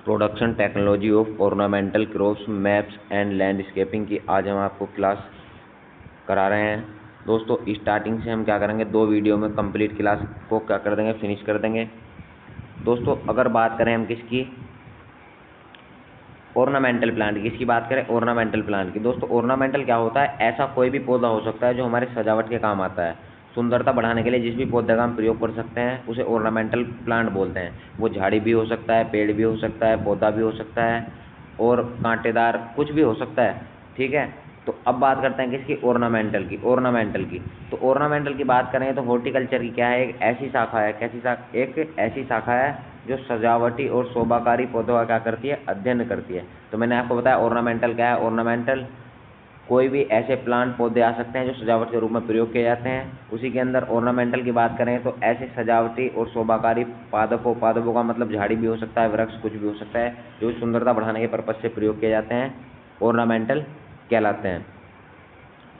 Production technology of ornamental crops maps and landscaping की आज हम आपको क्लास करा रहे हैं। दोस्तों स्टार्टिंग से हम क्या करेंगे, 2 वीडियो में कंप्लीट क्लास को क्या कर देंगे, फिनिश कर देंगे। दोस्तों अगर बात करें हम किसकी, ऑर्नामेंटल प्लांट की, इसकी बात करें ऑर्नामेंटल प्लांट की। दोस्तों ऑर्नामेंटल क्या होता है, ऐसा कोई भी पौधा हो सकता है जो हमारे सजावट के काम आता है। सुंदरता बढ़ाने के लिए जिस भी पौधे का हम प्रयोग कर सकते हैं उसे ऑर्नामेंटल प्लांट बोलते हैं। वो झाड़ी भी हो सकता है, पेड़ भी हो सकता है, पौधा भी हो सकता है और कांटेदार कुछ भी हो सकता है। ठीक है, तो अब बात करते हैं किसकी, ऑर्नामेंटल की। तो ऑर्नामेंटल की बात करें तो हॉर्टिकल्चर की क्या है, एक ऐसी शाखा है, एक ऐसी शाखा है जो सजावटी और शोभाकारी पौधों का क्या करती है, अध्ययन करती है। तो मैंने आपको बताया ऑर्नामेंटल क्या है। ऑर्नामेंटल कोई भी ऐसे प्लांट पौधे आ सकते हैं जो सजावट के रूप में प्रयोग किए जाते हैं। उसी के अंदर ऑर्नामेंटल की बात करें तो ऐसे सजावटी और शोभाकारी पादपों का मतलब झाड़ी भी हो सकता है, वृक्ष कुछ भी हो सकता है, जो सुंदरता बढ़ाने के पर्पज से प्रयोग किए जाते हैं, ऑर्नामेंटल कहलाते हैं।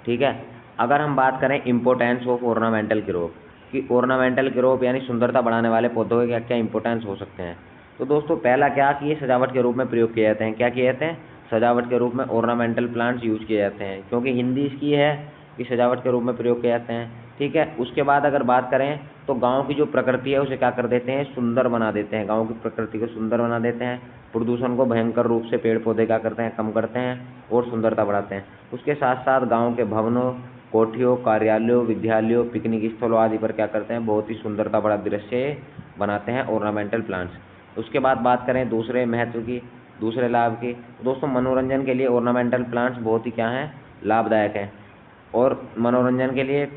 ठीक है, अगर हम बात करें इम्पोर्टेंस ऑफ ऑर्नामेंटल क्रॉप कि ऑर्नामेंटल क्रॉप यानी सुंदरता बढ़ाने वाले पौधों के क्या क्या इंपॉर्टेंस हो सकते हैं। तो दोस्तों पहला क्या कि ये सजावट के रूप में प्रयोग किए जाते हैं। क्या किए जाते हैं, सजावट के रूप में ऑर्नामेंटल प्लांट्स यूज किए जाते हैं, क्योंकि हिंदी इसकी है कि सजावट के रूप में प्रयोग किए जाते हैं। ठीक है, उसके बाद अगर बात करें तो गांव की जो प्रकृति है उसे क्या कर देते हैं, सुंदर बना देते हैं। गांव की प्रकृति को सुंदर बना देते हैं। प्रदूषण को भयंकर रूप से पेड़ पौधे क्या करते हैं, कम करते हैं और सुंदरता बढ़ाते हैं। उसके साथ साथ गांव के भवनों, कोठियों, कार्यालयों, विद्यालयों, पिकनिक स्थलों आदि पर क्या करते हैं, बहुत ही सुंदरता बड़ा दृश्य बनाते हैं ऑर्नामेंटल प्लांट्स। उसके बाद बात करें दूसरे महत्व की, दूसरे लाभ की। दोस्तों मनोरंजन के लिए ऑर्नामेंटल प्लांट्स बहुत ही क्या हैं, लाभदायक हैं। और मनोरंजन के लिए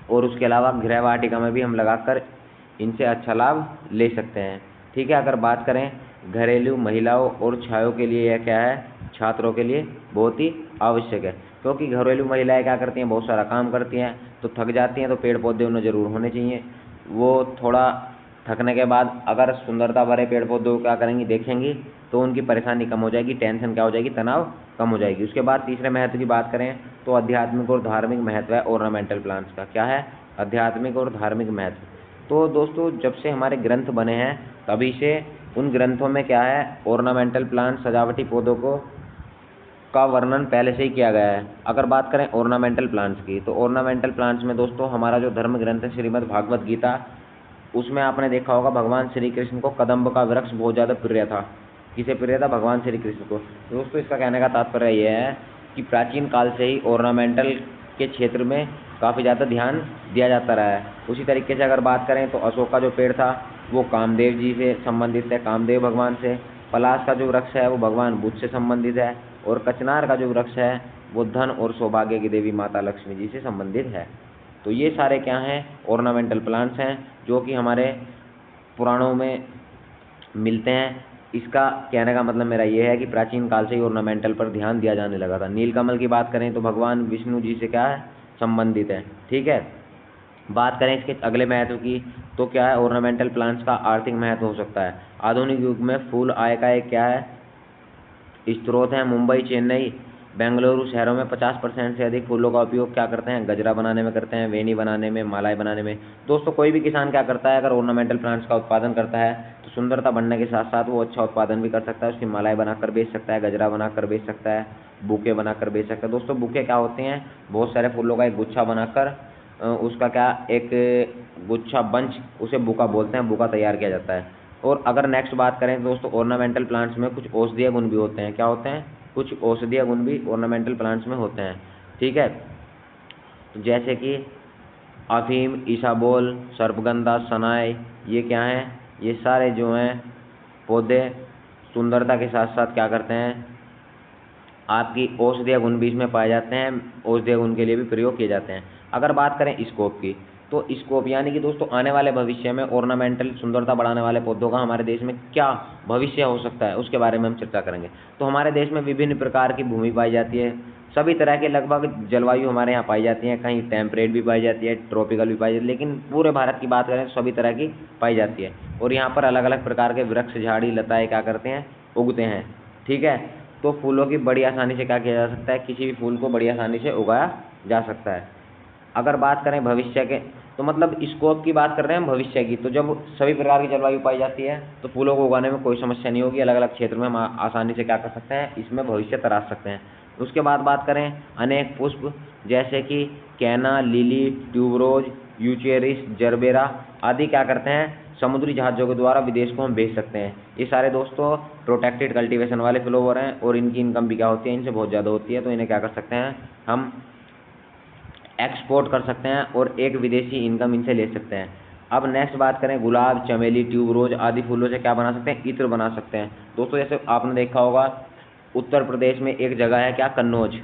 और उसके अलावा गृह वाटिका में भी हम लगाकर इनसे अच्छा लाभ ले सकते हैं। ठीक है, अगर बात करें घरेलू महिलाओं और छायों के लिए यह क्या है, छात्रों के लिए बहुत ही आवश्यक है। क्योंकि घरेलू महिलाएं क्या करती हैं, बहुत सारा काम करती हैं, तो थक जाती हैं, तो पेड़ पौधे उन्हें ज़रूर होने चाहिए। वो थोड़ा थकने के बाद अगर सुंदरता भरे पेड़ पौधों को क्या करेंगी, देखेंगी, तो उनकी परेशानी कम हो जाएगी, टेंशन क्या हो जाएगी, तनाव कम हो जाएगी। उसके बाद तीसरे महत्व की बात करें तो आध्यात्मिक और धार्मिक महत्व है ऑर्नामेंटल प्लांट्स का। क्या है, आध्यात्मिक और धार्मिक महत्व। तो दोस्तों जब से हमारे ग्रंथ बने हैं तभी से उन ग्रंथों में क्या है, ऑर्नामेंटल प्लांट सजावटी पौधों को का वर्णन पहले से ही किया गया है। अगर बात करें ऑर्नामेंटल प्लांट्स की तो ऑर्नामेंटल प्लांट्स में दोस्तों हमारा जो धर्म ग्रंथ है श्रीमद् भागवत गीता, उसमें आपने देखा होगा भगवान श्री कृष्ण को कदम्ब का वृक्ष बहुत ज़्यादा प्रिय था। किसे प्रिय था, भगवान श्री कृष्ण को। दोस्तों इसका कहने का तात्पर्य यह है कि प्राचीन काल से ही ऑर्नामेंटल के क्षेत्र में काफ़ी ज़्यादा ध्यान दिया जाता रहा है। उसी तरीके से अगर बात करें तो अशोक का जो पेड़ था वो कामदेव जी से संबंधित है, कामदेव भगवान से। पलाश का जो वृक्ष है वो भगवान बुद्ध से संबंधित है। और कचनार का जो वृक्ष है वो धन और सौभाग्य की देवी माता लक्ष्मी जी से संबंधित है। तो ये सारे क्या हैं, ऑर्नामेंटल प्लांट्स हैं जो कि हमारे पुराणों में मिलते हैं। इसका कहने का मतलब मेरा ये है कि प्राचीन काल से ही ऑर्नामेंटल पर ध्यान दिया जाने लगा था। नीलकमल की बात करें तो भगवान विष्णु जी से क्या है, संबंधित है। ठीक है, बात करें इसके अगले महत्व की तो क्या है, ऑर्नामेंटल प्लांट्स का आर्थिक महत्व हो सकता है। आधुनिक युग में फूल आय का एक क्या है, स्रोत है। मुंबई, चेन्नई, बेंगलुरु शहरों में 50% से अधिक फूलों का उपयोग क्या करते हैं, गजरा बनाने में करते हैं, वेणी बनाने में, मालाएं बनाने में। दोस्तों कोई भी किसान क्या करता है, अगर ऑर्नामेंटल प्लांट्स का उत्पादन करता है तो सुंदरता बढ़ने के साथ साथ वो अच्छा उत्पादन भी कर सकता है। उसकी मालाएं बनाकर बेच सकता है, गजरा बनाकर बेच सकता है, बुके बनाकर बेच सकता है। दोस्तों बुके क्या होते हैं, बहुत सारे फूलों का एक गुच्छा बनाकर उसका क्या एक गुच्छा बंच, उसे बुका बोलते हैं, बुका तैयार किया जाता है। और अगर नेक्स्ट बात करें तो दोस्तों ऑर्नामेंटल प्लांट्स में कुछ औषधीय गुण भी होते हैं। क्या होते हैं, कुछ औषधीय गुण भी ऑर्नामेंटल प्लांट्स में होते हैं। ठीक है, तो जैसे कि अफीम, ईसाबोल, सर्पगंधा, सनाई, ये क्या हैं, ये सारे जो हैं पौधे सुंदरता के साथ साथ क्या करते हैं, आपकी औषधीय गुण भी इसमें पाए जाते हैं, औषधीय गुण के लिए भी प्रयोग किए जाते हैं। अगर बात करें स्कोप की तो स्कोप यानी कि दोस्तों आने वाले भविष्य में ऑर्नामेंटल सुंदरता बढ़ाने वाले पौधों का हमारे देश में क्या भविष्य हो सकता है उसके बारे में हम चर्चा करेंगे। तो हमारे देश में विभिन्न प्रकार की भूमि पाई जाती है, सभी तरह के लगभग जलवायु हमारे यहाँ पाई जाती है। कहीं टेम्परेट भी पाई जाती है, ट्रॉपिकल भी पाई जाती है, लेकिन पूरे भारत की बात करें तो सभी तरह की पाई जाती है। और यहाँ पर अलग अलग प्रकार के वृक्ष, झाड़ी, लताएँ क्या करते हैं, उगते हैं। ठीक है, तो फूलों की बड़ी आसानी से क्या किया जा सकता है, किसी भी फूल को बड़ी आसानी से उगाया जा सकता है। अगर बात करें भविष्य के तो मतलब स्कोप की बात कर रहे हैं हम भविष्य की। तो जब सभी प्रकार की जलवायु पाई जाती है तो फूलों को उगाने में कोई समस्या नहीं होगी। अलग अलग क्षेत्र में हम आसानी से क्या कर सकते हैं, इसमें भविष्य तराश सकते हैं। उसके बाद बात करें अनेक पुष्प, जैसे कि कैना, लिली, ट्यूबरोज, यूचेरिस, जरबेरा आदि क्या करते हैं, समुद्री जहाज़ों के द्वारा विदेश को हम भेज सकते हैं। ये सारे दोस्तों प्रोटेक्टेड कल्टीवेशन वाले फ्लावर हैं और इनकी इनकम भी क्या होती है, इनसे बहुत ज़्यादा होती है। तो इन्हें क्या कर सकते हैं, हम एक्सपोर्ट कर सकते हैं और एक विदेशी इनकम इनसे ले सकते हैं। अब नेक्स्ट बात करें गुलाब, चमेली, ट्यूबरोज आदि फूलों से क्या बना सकते हैं, इत्र बना सकते हैं। दोस्तों जैसे आपने देखा होगा उत्तर प्रदेश में एक जगह है क्या, कन्नौज।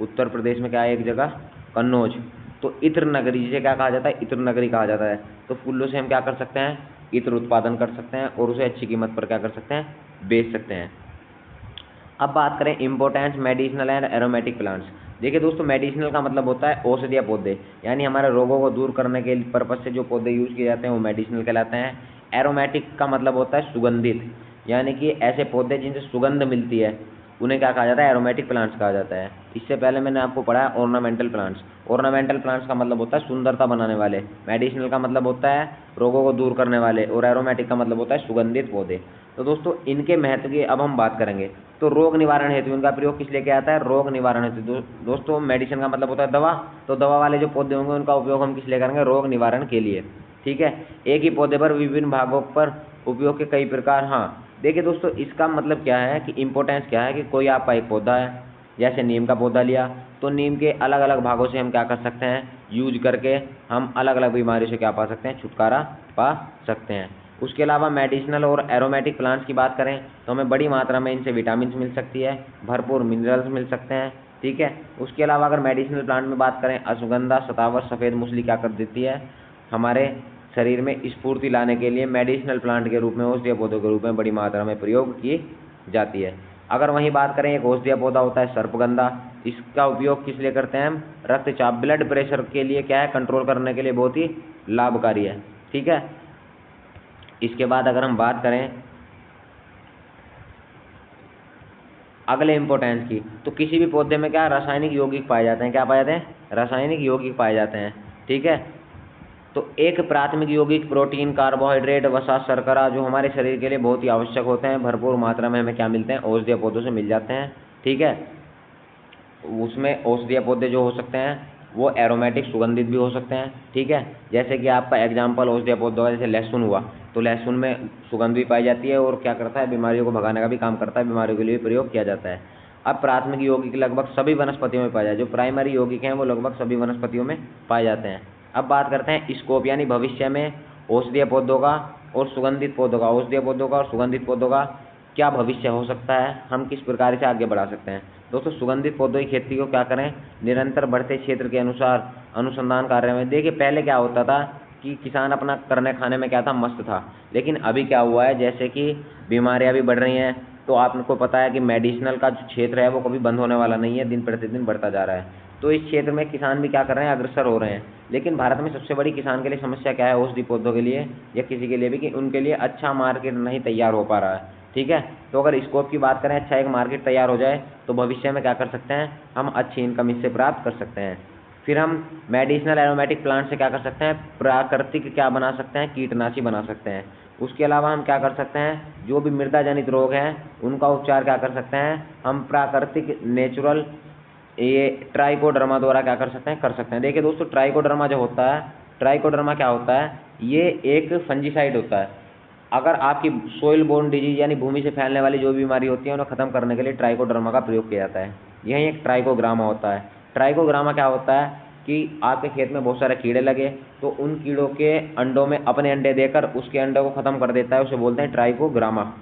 उत्तर प्रदेश में क्या है एक जगह, कन्नौज। तो इत्र नगरी, जिसे क्या कहा जाता है, इत्र नगरी कहा जाता है। तो फूलों से हम क्या कर सकते हैं, इत्र उत्पादन कर सकते हैं और उसे अच्छी कीमत पर क्या कर सकते हैं, बेच सकते हैं। अब बात करें importance medicinal and aromatic plants. देखिए दोस्तों, मेडिसिनल का मतलब होता है औषधीय पौधे, यानी हमारे रोगों को दूर करने के पर्पज से जो पौधे यूज किए जाते हैं वो मेडिसिनल कहलाते हैं। एरोमेटिक का मतलब होता है सुगंधित, यानी कि ऐसे पौधे जिनसे सुगंध मिलती है उन्हें क्या कहा जाता है, एरोमेटिक प्लांट्स कहा जाता है। इससे पहले मैंने आपको पढ़ा है ऑर्नामेंटल प्लांट्स। ऑर्नामेंटल प्लांट्स का मतलब होता है सुंदरता बनाने वाले, मेडिसिनल का मतलब होता है रोगों को दूर करने वाले और एरोमेटिक का मतलब होता है सुगंधित पौधे। तो दोस्तों इनके महत्व की अब हम बात करेंगे। तो रोग निवारण हेतु इनका प्रयोग किस लिए किया जाता है, रोग निवारण हेतु। दोस्तों मेडिसिन का मतलब होता है दवा, तो दवा वाले जो पौधे होंगे उनका उपयोग हम किस लिए करेंगे, रोग निवारण के लिए। ठीक है, एक ही पौधे पर विभिन्न भागों पर उपयोग के कई प्रकार। हाँ देखिए दोस्तों, इसका मतलब क्या है कि इम्पोर्टेंस क्या है कि कोई आपका एक पौधा है, जैसे नीम का पौधा लिया, तो नीम के अलग अलग भागों से हम क्या कर सकते हैं, यूज करके हम अलग अलग बीमारियों से क्या पा सकते हैं, छुटकारा पा सकते हैं। उसके अलावा मेडिसिनल और एरोमेटिक प्लांट्स की बात करें तो हमें बड़ी मात्रा में इनसे विटामिन मिल सकती है, भरपूर मिनरल्स मिल सकते हैं। ठीक है, उसके अलावा अगर मेडिसिनल प्लांट में बात करें, अश्वगंधा, शतावर, सफ़ेद मूसली क्या कर देती है, हमारे शरीर में स्फूर्ति लाने के लिए मेडिसिनल प्लांट के रूप में, औषधीय पौधों के रूप में बड़ी मात्रा में प्रयोग की जाती है। अगर वहीं बात करें एक औषधीय पौधा होता है सर्पगंधा, इसका उपयोग किस लिए करते हैं हम, रक्तचाप, ब्लड प्रेशर के लिए क्या है, कंट्रोल करने के लिए बहुत ही लाभकारी है। ठीक है, इसके बाद अगर हम बात करें अगले इंपॉर्टेंस की, तो किसी भी पौधे में क्या रासायनिक यौगिक पाए जाते हैं, क्या पाए जाते हैं, रासायनिक यौगिक पाए जाते हैं। ठीक है, तो एक प्राथमिक यौगिक प्रोटीन, कार्बोहाइड्रेट, वसा, शर्करा जो हमारे शरीर के लिए बहुत ही आवश्यक होते हैं, भरपूर मात्रा में हमें क्या मिलते हैं, औषधीय पौधों से मिल जाते हैं। ठीक है, उसमें औषधीय पौधे जो हो सकते हैं वो एरोमेटिक सुगंधित भी हो सकते हैं। ठीक है, जैसे कि आपका एग्जाम्पल औषधीय पौधों का जैसे लहसुन हुआ, तो लहसुन में सुगंध भी पाई जाती है और क्या करता है, बीमारियों को भगाने का भी काम करता है, बीमारियों के लिए भी प्रयोग किया जाता है। अब प्राथमिक यौगिक लगभग सभी वनस्पतियों में पाए जाते हैं, जो प्राइमरी यौगिक हैं वो लगभग सभी वनस्पतियों में पाए जाते हैं। अब बात करते हैं स्कोप, यानी भविष्य में औषधीय पौधों का और सुगंधित पौधों का, औषधीय पौधों का और सुगंधित पौधों का क्या भविष्य हो सकता है, हम किस प्रकार से आगे बढ़ा सकते हैं। दोस्तों सुगंधित पौधों की खेती को क्या करें, निरंतर बढ़ते क्षेत्र के अनुसार अनुसंधान कार्य में। देखिए पहले क्या होता था कि किसान अपना करने खाने में क्या था, मस्त था, लेकिन अभी क्या हुआ है, जैसे कि बीमारियां भी बढ़ रही हैं, तो आपको पता है कि मेडिसिनल का जो क्षेत्र है वो कभी बंद होने वाला नहीं है, दिन प्रतिदिन बढ़ता जा रहा है। तो इस क्षेत्र में किसान भी क्या कर रहे हैं, अग्रसर हो रहे हैं। लेकिन भारत में सबसे बड़ी किसान के लिए समस्या क्या है, औषधि पौधों के लिए या किसी के लिए भी, कि उनके लिए अच्छा मार्केट नहीं तैयार हो पा रहा है। ठीक है, तो अगर स्कोप की बात करें, अच्छा एक मार्केट तैयार हो जाए तो भविष्य में क्या कर सकते हैं, हम अच्छी इनकम इससे प्राप्त कर सकते हैं। फिर हम मेडिसिनल एरोमेटिक प्लांट से क्या कर सकते हैं, प्राकृतिक क्या बना सकते हैं, कीटनाशी बना सकते हैं। उसके अलावा हम क्या कर सकते हैं, जो भी मृदा जनित रोग हैं उनका उपचार क्या कर सकते हैं, हम प्राकृतिक नेचुरल ये ट्राइकोडर्मा द्वारा क्या कर सकते हैं, कर सकते हैं। देखिए दोस्तों, ट्राइकोडर्मा जो होता है, ट्राइकोडर्मा क्या होता है, ये एक फंजीसाइड होता है। अगर आपकी सोइल बोर्न डिजीज यानी भूमि से फैलने वाली जो भी बीमारी होती है उन्हें खत्म करने के लिए ट्राइकोडर्मा का प्रयोग किया जाता है। यही एक ट्राइकोग्रामा होता है। ट्राइकोग्रामा क्या होता है कि आपके खेत में बहुत सारे कीड़े लगे तो उन कीड़ों के अंडों में अपने अंडे देकर उसके अंडों को खत्म कर देता है, उसे बोलते हैं ट्राइकोग्रामा।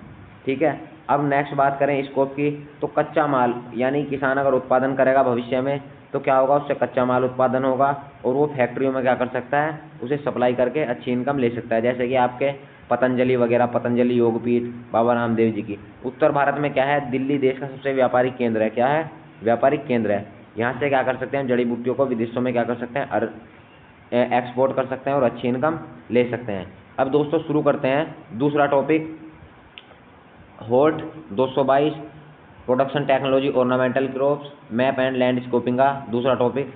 ठीक है, अब नेक्स्ट बात करें स्कोप की, तो कच्चा माल, यानी किसान अगर उत्पादन करेगा भविष्य में तो क्या होगा, उससे कच्चा माल उत्पादन होगा और वो फैक्ट्रियों में क्या कर सकता है, उसे सप्लाई करके अच्छी इनकम ले सकता है। जैसे कि आपके पतंजलि वगैरह, पतंजलि योगपीठ, बाबा रामदेव जी की। उत्तर भारत में क्या है, दिल्ली देश का सबसे व्यापारिक केंद्र है। क्या है, व्यापारिक केंद्र है। यहाँ से क्या कर सकते हैं, जड़ी बूटियों को विदेशों में क्या कर सकते हैं, एक्सपोर्ट कर सकते हैं और अच्छी इनकम ले सकते हैं। अब दोस्तों शुरू करते हैं दूसरा topic, hort 222 production technology ornamental crops map and landscaping का दूसरा टॉपिक।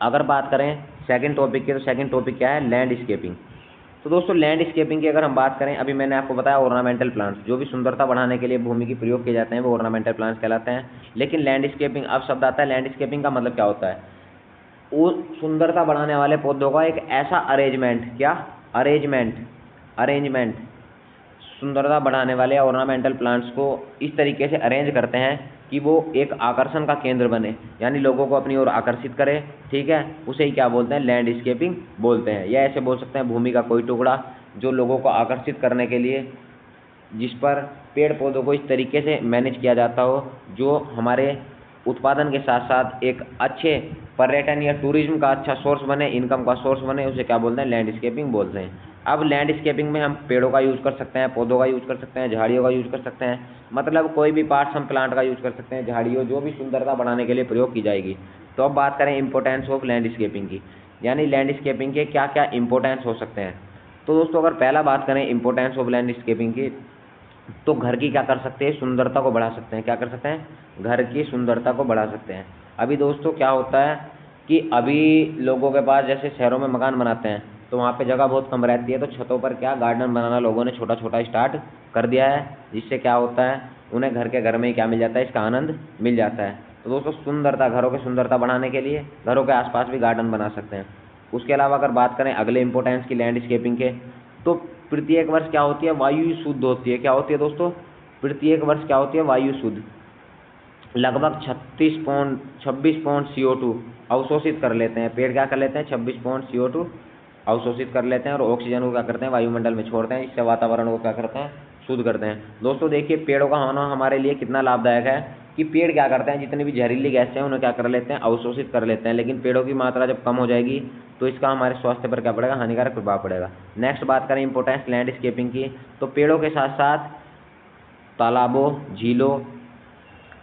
अगर बात करें सेकंड टॉपिक की, तो सेकंड टॉपिक क्या है, लैंडस्केपिंग। तो दोस्तों लैंडस्केपिंग की अगर हम बात करें, अभी मैंने आपको बताया ऑर्नामेंटल प्लांट्स, जो भी सुंदरता बढ़ाने के लिए भूमि की प्रयोग किए जाते हैं वो ऑर्नामेंटल प्लांट्स कहलाते हैं। लेकिन लैंडस्केपिंग, अब शब्द आता है लैंडस्केपिंग का मतलब क्या होता है, वो सुंदरता बढ़ाने वाले पौधों का एक ऐसा अरेंजमेंट, क्या अरेंजमेंट सुंदरता बढ़ाने वाले ऑर्नामेंटल प्लांट्स को इस तरीके से अरेंज करते हैं कि वो एक आकर्षण का केंद्र बने, यानी लोगों को अपनी ओर आकर्षित करे, ठीक है, उसे ही क्या बोलते हैं, लैंडस्केपिंग बोलते हैं। या ऐसे बोल सकते हैं भूमि का कोई टुकड़ा जो लोगों को आकर्षित करने के लिए, जिस पर पेड़ पौधों को इस तरीके से मैनेज किया जाता हो जो हमारे उत्पादन के साथ साथ एक अच्छे पर्यटन या टूरिज्म का अच्छा सोर्स बने, इनकम का सोर्स बने, उसे क्या बोलते हैं, लैंडस्केपिंग बोलते हैं। अब लैंडस्केपिंग में हम पेड़ों का यूज़ कर सकते हैं, पौधों का यूज़ कर सकते हैं, झाड़ियों का यूज़ कर सकते हैं, मतलब कोई भी पार्ट्स हम प्लांट का यूज़ कर सकते हैं, झाड़ियों, जो भी सुंदरता बढ़ाने के लिए प्रयोग की जाएगी। तो अब बात करें इंपॉर्टेंस ऑफ लैंडस्केपिंग की, यानी लैंडस्केपिंग के क्या क्या इंपॉर्टेंस हो सकते हैं। तो दोस्तों अगर पहला बात करें इंपॉर्टेंस ऑफ लैंडस्केपिंग की, तो घर की क्या कर सकते हैं, सुंदरता को बढ़ा सकते हैं। क्या कर सकते हैं, घर की सुंदरता को बढ़ा सकते हैं। अभी दोस्तों क्या होता है कि अभी लोगों के पास जैसे शहरों में मकान बनाते हैं तो वहाँ पे जगह बहुत कम रहती है, तो छतों पर क्या गार्डन बनाना लोगों ने छोटा छोटा स्टार्ट कर दिया है, जिससे क्या होता है उन्हें घर में ही क्या मिल जाता है, इसका आनंद मिल जाता है। तो दोस्तों सुंदरता, घरों की सुंदरता बढ़ाने के लिए घरों के आसपास भी गार्डन बना सकते हैं। उसके अलावा अगर बात करें अगले इंपॉर्टेंस की लैंडस्केपिंग के, तो प्रत्येक वर्ष क्या होती है, वायु शुद्ध होती है। क्या होती है दोस्तों, प्रत्येक वर्ष क्या होती है, वायु शुद्ध, लगभग 26 पौंड CO2 अवशोषित कर लेते हैं। पेड़ क्या कर लेते हैं, 26 पौंड CO2 अवशोषित कर लेते हैं और ऑक्सीजन को क्या करते हैं, वायुमंडल में छोड़ते हैं, इससे वातावरण को क्या करते हैं, शुद्ध करते हैं। दोस्तों देखिए पेड़ों का होना हमारे लिए कितना लाभदायक है कि पेड़ क्या करते हैं, जितनी भी जहरीली गैसें हैं उन्हें क्या कर लेते हैं, अवशोषित कर लेते हैं। लेकिन पेड़ों की मात्रा जब कम हो जाएगी तो इसका हमारे स्वास्थ्य पर क्या पड़ेगा, हानिकारक प्रभाव पड़ेगा। नेक्स्ट बात करें इंपॉर्टेंस लैंडस्केपिंग की, तो पेड़ों के साथ साथ तालाबों, झीलों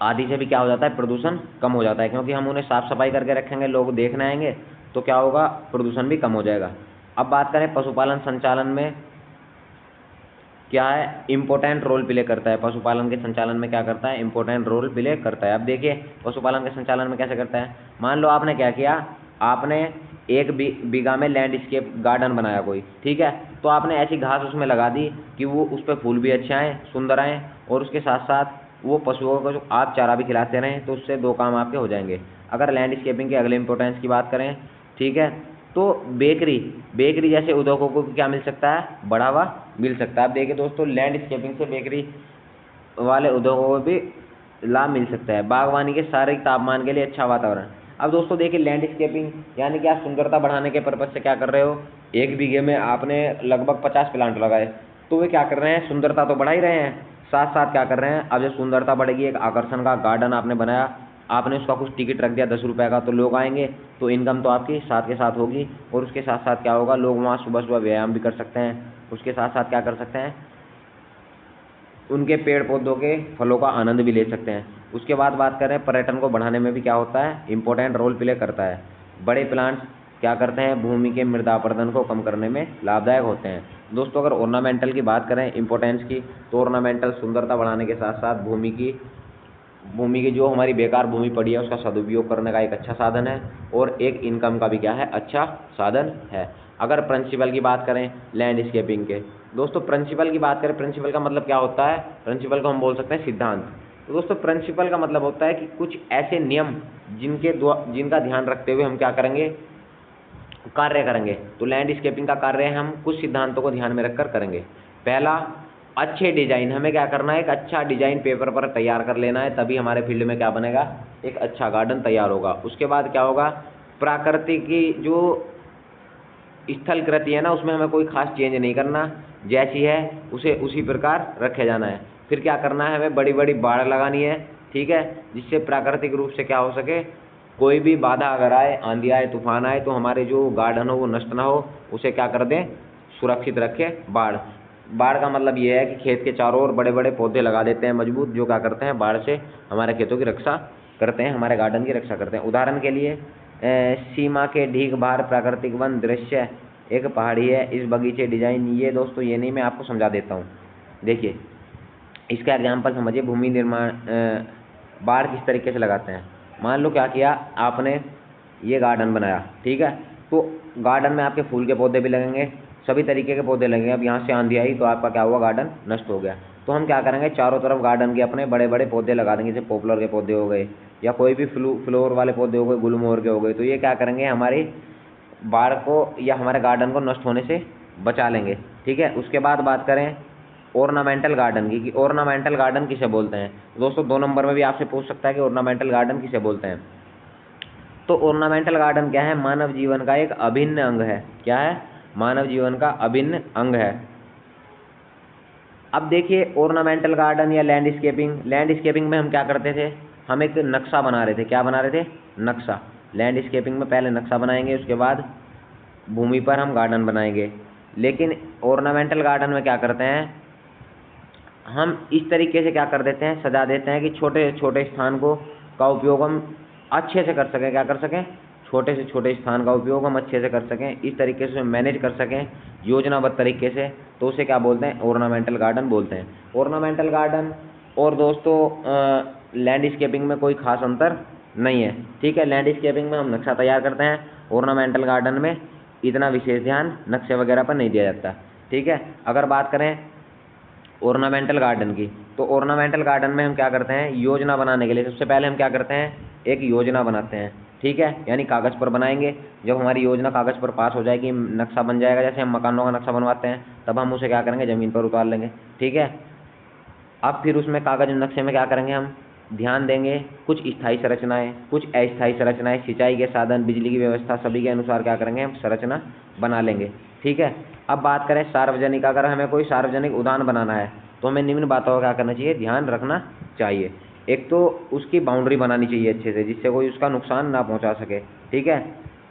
आदि से भी क्या हो जाता है, प्रदूषण कम हो जाता है, क्योंकि हम उन्हें साफ सफाई करके रखेंगे, लोग देखने आएंगे तो क्या होगा, प्रदूषण भी कम हो जाएगा। अब बात करें पशुपालन संचालन में क्या है, इंपॉर्टेंट रोल प्ले करता है, पशुपालन के संचालन में क्या करता है, इंपॉर्टेंट रोल प्ले करता है। अब देखिए पशुपालन के संचालन में कैसे करता है, मान लो आपने क्या किया, आपने एक बीघा में लैंडस्केप गार्डन बनाया कोई, ठीक है, तो आपने ऐसी घास उसमें लगा दी कि वो उस पर फूल भी अच्छे आएँ, सुंदर आएँ, और उसके साथ साथ वो पशुओं को जो आप चारा भी खिलाते रहें, तो उससे दो काम आपके हो जाएंगे। अगर लैंडस्केपिंग के अगले इंपॉर्टेंस की बात करें, ठीक है, तो बेकरी जैसे उद्योगों को क्या मिल सकता है, बढ़ावा मिल सकता है। अब देखिए दोस्तों लैंडस्केपिंग से बेकरी वाले उद्योगों को भी लाभ मिल सकता है। बागवानी के शारीरिक तापमान के लिए अच्छा वातावरण। अब दोस्तों देखिए लैंडस्केपिंग यानी कि आप सुंदरता बढ़ाने के पर्पज से क्या कर रहे हो, एक बीघे में आपने लगभग 50 प्लांट लगाए, तो वे क्या कर रहे हैं, सुंदरता तो बढ़ा ही रहे हैं, साथ साथ क्या कर रहे हैं, अब जब सुंदरता बढ़ेगी, एक आकर्षण का गार्डन आपने बनाया, आपने उसका कुछ टिकट रख दिया 10 रुपये का, तो लोग आएंगे, तो इनकम तो आपकी साथ के साथ होगी, और उसके साथ साथ क्या होगा, लोग वहाँ सुबह सुबह व्यायाम भी कर सकते हैं, उसके साथ साथ क्या कर सकते हैं, उनके पेड़ पौधों के फलों का आनंद भी ले सकते हैं। उसके बाद बात करें पर्यटन को बढ़ाने में भी क्या होता है, इंपॉर्टेंट रोल प्ले करता है। बड़े प्लांट्स क्या करते हैं, भूमि के मृदा अपरदन को कम करने में लाभदायक होते हैं। दोस्तों अगर ऑर्नामेंटल की बात करें इंपॉर्टेंस की, तो ऑर्नामेंटल सुंदरता बढ़ाने के साथ साथ भूमि की जो हमारी बेकार भूमि पड़ी है उसका सदुपयोग करने का एक अच्छा साधन है, और एक इनकम का भी क्या है, अच्छा साधन है। अगर प्रिंसिपल की बात करें लैंडस्केपिंग के, दोस्तों प्रिंसिपल की बात करें, प्रिंसिपल का मतलब क्या होता है, प्रिंसिपल को हम बोल सकते हैं सिद्धांत। तो दोस्तों प्रिंसिपल का मतलब होता है कि कुछ ऐसे नियम जिनका ध्यान रखते हुए हम क्या करेंगे, कार्य करेंगे। तो लैंडस्केपिंग का कार्य हम कुछ सिद्धांतों को ध्यान में रखकर करेंगे। पहला, अच्छे डिजाइन, हमें क्या करना है, एक अच्छा डिजाइन पेपर पर तैयार कर लेना है, तभी हमारे फील्ड में क्या बनेगा, एक अच्छा गार्डन तैयार होगा। उसके बाद क्या होगा, प्रकृति की जो स्थल कृति है ना, उसमें हमें कोई खास चेंज नहीं करना, जैसी है उसे उसी प्रकार रखे जाना है। फिर क्या करना है, हमें बड़ी बड़ी बाड़ लगानी है, ठीक है, जिससे प्राकृतिक रूप से क्या हो सके, कोई भी बाधा अगर आए, आंधी आए, तूफान आए, तो हमारे जो गार्डन हो वो नष्ट ना हो, उसे क्या कर दें, सुरक्षित रखें। बाढ़ का मतलब ये है कि खेत के चारों ओर बड़े बड़े पौधे लगा देते हैं मजबूत, जो क्या करते हैं, बाढ़ से हमारे खेतों की रक्षा करते हैं, हमारे गार्डन की रक्षा करते हैं। उदाहरण के लिए सीमा के ढीक बाहर प्राकृतिक वन दृश्य, एक पहाड़ी है, इस बगीचे डिजाइन, ये दोस्तों ये नहीं, मैं आपको समझा देता हूँ। देखिए इसका एग्जाम्पल समझिए, भूमि निर्माण बाढ़ किस तरीके से लगाते हैं। मान लो क्या किया आपने, ये गार्डन बनाया, ठीक है, तो गार्डन में आपके फूल के पौधे भी लगेंगे, सभी तरीके के पौधे लगेंगे। अब यहाँ से आंधी आई तो आपका क्या हुआ, गार्डन नष्ट हो गया। तो हम क्या करेंगे, चारों तरफ गार्डन के अपने बड़े बड़े पौधे लगा देंगे, जैसे पॉपुलर के पौधे हो गए या कोई भी फ्लोर वाले पौधे हो गए, गुलमोहर के हो गए। तो ये क्या करेंगे, हमारी बाढ़ को या हमारे गार्डन को नष्ट होने से बचा लेंगे। ठीक है। उसके बाद बात करें ऑर्नामेंटल गार्डन की, कि ऑर्नामेंटल गार्डन किसे बोलते हैं। दोस्तों 2 नंबर में भी आपसे पूछ सकता है कि ऑर्नामेंटल गार्डन किसे बोलते हैं। तो ऑर्नामेंटल गार्डन क्या है, मानव जीवन का एक अभिन्न अंग है। क्या है, मानव जीवन का अभिन्न अंग है। अब देखिए ऑर्नामेंटल गार्डन या लैंडस्केपिंग में हम क्या करते थे, हम एक नक्शा बना रहे थे। क्या बना रहे थे, नक्शा। लैंडस्केपिंग में पहले नक्शा बनाएंगे, उसके बाद भूमि पर हम गार्डन बनाएंगे। लेकिन ऑर्नामेंटल गार्डन में क्या करते हैं, हम इस तरीके से क्या कर देते हैं, सजा देते हैं कि छोटे छोटे स्थान को का उपयोग हम अच्छे से कर सकें। क्या कर सकें, छोटे से छोटे स्थान का उपयोग हम अच्छे से कर सकें, इस तरीके से मैनेज कर सकें योजनाबद्ध तरीके से। तो उसे क्या बोलते हैं, ऑर्नामेंटल गार्डन बोलते हैं। ऑर्नामेंटल गार्डन और दोस्तों लैंडस्केपिंग में कोई खास अंतर नहीं है। ठीक है। लैंडस्केपिंग में हम नक्शा तैयार करते हैं, ऑर्नामेंटल गार्डन में इतना विशेष ध्यान नक्शे वगैरह पर नहीं दिया जाता। ठीक है। अगर बात करें ऑर्नामेंटल गार्डन की, तो ऑर्नामेंटल गार्डन में हम क्या करते हैं, योजना बनाने के लिए सबसे पहले हम क्या करते हैं, एक योजना बनाते हैं। ठीक है। यानी कागज़ पर बनाएंगे। जब हमारी योजना कागज़ पर पास हो जाएगी, नक्शा बन जाएगा, जैसे हम मकानों का नक्शा बनवाते हैं, तब हम उसे क्या करेंगे, ज़मीन पर उतार लेंगे। ठीक है। अब फिर उसमें कागज़ नक्शे में क्या करेंगे, हम ध्यान देंगे कुछ स्थायी संरचनाएं, कुछ अस्थायी संरचनाएं, सिंचाई के साधन, बिजली की व्यवस्था, सभी के अनुसार क्या करेंगे, हम संरचना बना लेंगे। ठीक है। अब बात करें सार्वजनिक, अगर हमें कोई सार्वजनिक उद्यान बनाना है तो हमें निम्न बातों का क्या करना चाहिए, ध्यान रखना चाहिए। एक तो उसकी बाउंड्री बनानी चाहिए अच्छे से, जिससे कोई उसका नुकसान ना पहुंचा सके। ठीक है।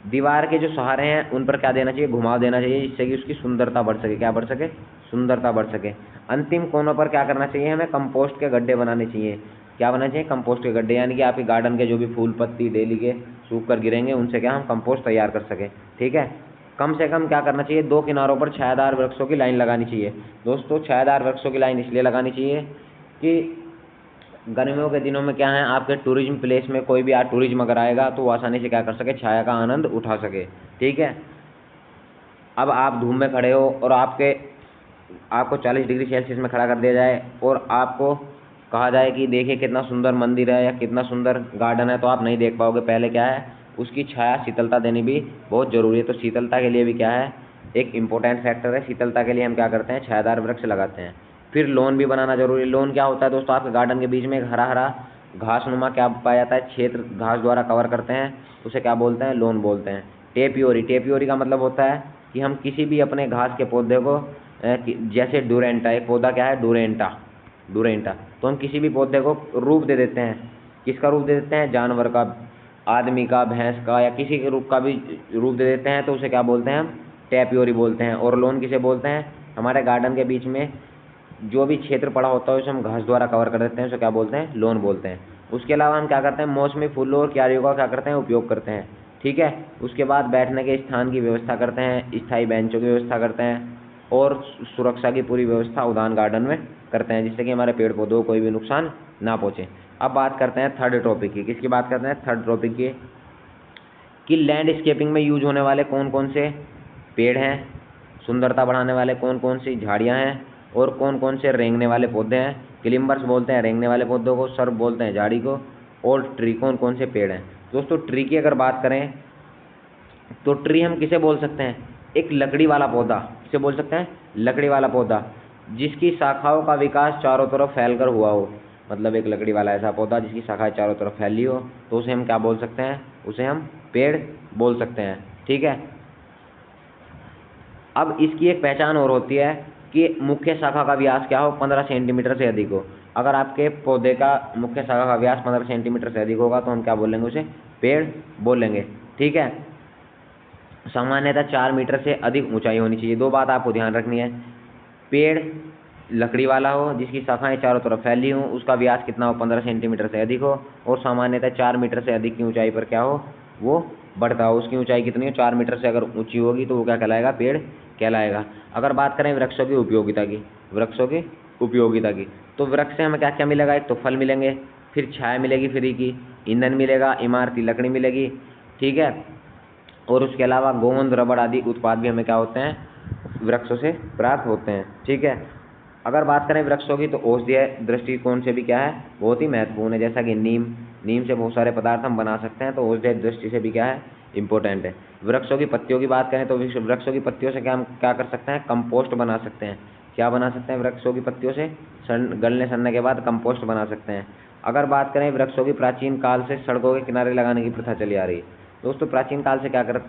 दीवार के जो सहारे हैं उन पर क्या देना चाहिए, घुमाव देना चाहिए, जिससे कि उसकी सुंदरता बढ़ सके। क्या बढ़ सके, सुंदरता बढ़ सके। अंतिम कोनों पर क्या करना चाहिए, हमें कंपोस्ट के गड्ढे बनाने चाहिए। क्या बनाना चाहिए, कंपोस्ट के गड्ढे, यानी कि आपके गार्डन के जो भी फूल पत्ती डेली के सूख कर गिरेंगे, उनसे क्या हम कंपोस्ट तैयार कर सकें। ठीक है। कम से कम क्या करना चाहिए, 2 किनारों पर छायादार वृक्षों की लाइन लगानी चाहिए। दोस्तों छायादार वृक्षों की लाइन इसलिए लगानी चाहिए कि गर्मियों के दिनों में क्या है, आपके टूरिज्म प्लेस में कोई भी टूरिज्म अगर आएगा तो वो आसानी से क्या कर सके, छाया का आनंद उठा सके। ठीक है। अब आप धूप में खड़े हो और आपको 40 डिग्री सेल्सियस में खड़ा कर दिया जाए और आपको कहा जाए कि देखिए कितना सुंदर मंदिर है या कितना सुंदर गार्डन है, तो आप नहीं देख पाओगे। पहले क्या है, उसकी छाया शीतलता देनी भी बहुत ज़रूरी है। तो शीतलता के लिए भी क्या है, एक इम्पोर्टेंट फैक्टर है। शीतलता के लिए हम क्या करते हैं, छायादार वृक्ष लगाते हैं। फिर लॉन भी बनाना जरूरी है। लॉन क्या होता है दोस्तों, आपके गार्डन के बीच में एक हरा हरा घासनुमा क्या पाया जाता है, क्षेत्र घास द्वारा कवर करते हैं, उसे क्या बोलते हैं, लॉन बोलते हैं। टेपियोरी का मतलब होता है कि हम किसी भी अपने घास के पौधे को जैसे डोरेंटा, एक पौधा क्या है, डोरेंटा, तो हम किसी भी पौधे को रूप दे देते हैं। किसका रूप दे देते हैं, जानवर का, आदमी का, भैंस का, या किसी के रूप का भी रूप दे देते हैं, तो उसे क्या बोलते हैं, हम टेपियोरी बोलते हैं। और लॉन किसे बोलते हैं, हमारे गार्डन के बीच में जो भी क्षेत्र पड़ा होता है उसे हम घास द्वारा कवर कर देते हैं, उसे क्या बोलते हैं, लॉन बोलते हैं। उसके अलावा हम क्या करते हैं, मौसमी फूलों और क्यारियों का क्या करते हैं, उपयोग करते हैं। ठीक है। उसके बाद बैठने के स्थान की व्यवस्था करते हैं, स्थायी बेंचों की व्यवस्था करते हैं और सुरक्षा की पूरी व्यवस्था उद्यान गार्डन में करते हैं, जिससे कि हमारे पेड़ पौधों को कोई भी नुकसान ना पहुँचे। अब बात करते हैं थर्ड टॉपिक की। किसकी बात करते हैं, थर्ड टॉपिक की, कि लैंडस्केपिंग में यूज होने वाले कौन कौन से पेड़ हैं, सुंदरता बढ़ाने वाले कौन कौन सी झाड़ियाँ हैं और कौन कौन से रेंगने वाले पौधे हैं। क्लिम्बर्स बोलते हैं रेंगने वाले पौधों को, सर्प बोलते हैं झाड़ी को, और ट्री कौन कौन से पेड़ हैं। दोस्तों ट्री की अगर बात करें तो ट्री हम किसे बोल सकते हैं, एक लकड़ी वाला पौधा। किसे बोल सकते हैं, लकड़ी वाला पौधा जिसकी शाखाओं का विकास चारों तरफ फैलकर हुआ हो। मतलब एक लकड़ी वाला ऐसा पौधा जिसकी शाखाएं चारों तरफ फैली हो, तो उसे हम क्या बोल सकते हैं, उसे हम पेड़ बोल सकते हैं। ठीक है। अब इसकी एक पहचान और होती है कि मुख्य शाखा का व्यास क्या हो, 15 सेंटीमीटर से अधिक हो। अगर आपके पौधे का मुख्य शाखा का व्यास 15 सेंटीमीटर से अधिक होगा तो हम क्या बोलेंगे, उसे पेड़ बोलेंगे। ठीक है। सामान्यतः 4 मीटर से अधिक ऊंचाई होनी चाहिए। 2 बात आपको ध्यान रखनी है, पेड़ लकड़ी वाला हो जिसकी शाखाएं चारों तरफ फैली हों, उसका व्यास कितना हो, 15 सेंटीमीटर से अधिक हो, और सामान्यतः 4 मीटर से अधिक की ऊंचाई पर क्या हो, वो बढ़ता हो। उसकी ऊंचाई कितनी हो, 4 मीटर से अगर ऊंची होगी तो वो क्या कहलाएगा, पेड़ कहलाएगा। अगर बात करें वृक्षों की उपयोगिता की, तो वृक्ष से हमें क्या क्या मिलेगा, एक तो फल मिलेंगे, फिर छाया मिलेगी फ्री की, ईंधन मिलेगा, इमारती लकड़ी मिलेगी। ठीक है। और उसके अलावा गोंद, रबड़ आदि उत्पाद भी हमें क्या होते हैं, वृक्षों से प्राप्त होते हैं। ठीक है, अगर बात करें वृक्षों की तो औषधीय दृष्टिकोण से भी क्या है, बहुत ही महत्वपूर्ण है। जैसा कि नीम से बहुत सारे पदार्थ हम बना सकते हैं, तो औषधीय दृष्टि से भी क्या है, इंपॉर्टेंट है। वृक्षों की पत्तियों की बात करें तो वृक्षों की पत्तियों से क्या हम क्या कर सकते हैं, कंपोस्ट बना सकते हैं। क्या बना सकते हैं, वृक्षों की पत्तियों से गलने सड़ने के बाद कंपोस्ट बना सकते हैं। अगर बात करें वृक्षों की, प्राचीन काल से सड़कों के किनारे लगाने की प्रथा चली आ रही है। दोस्तों प्राचीन काल से क्या कर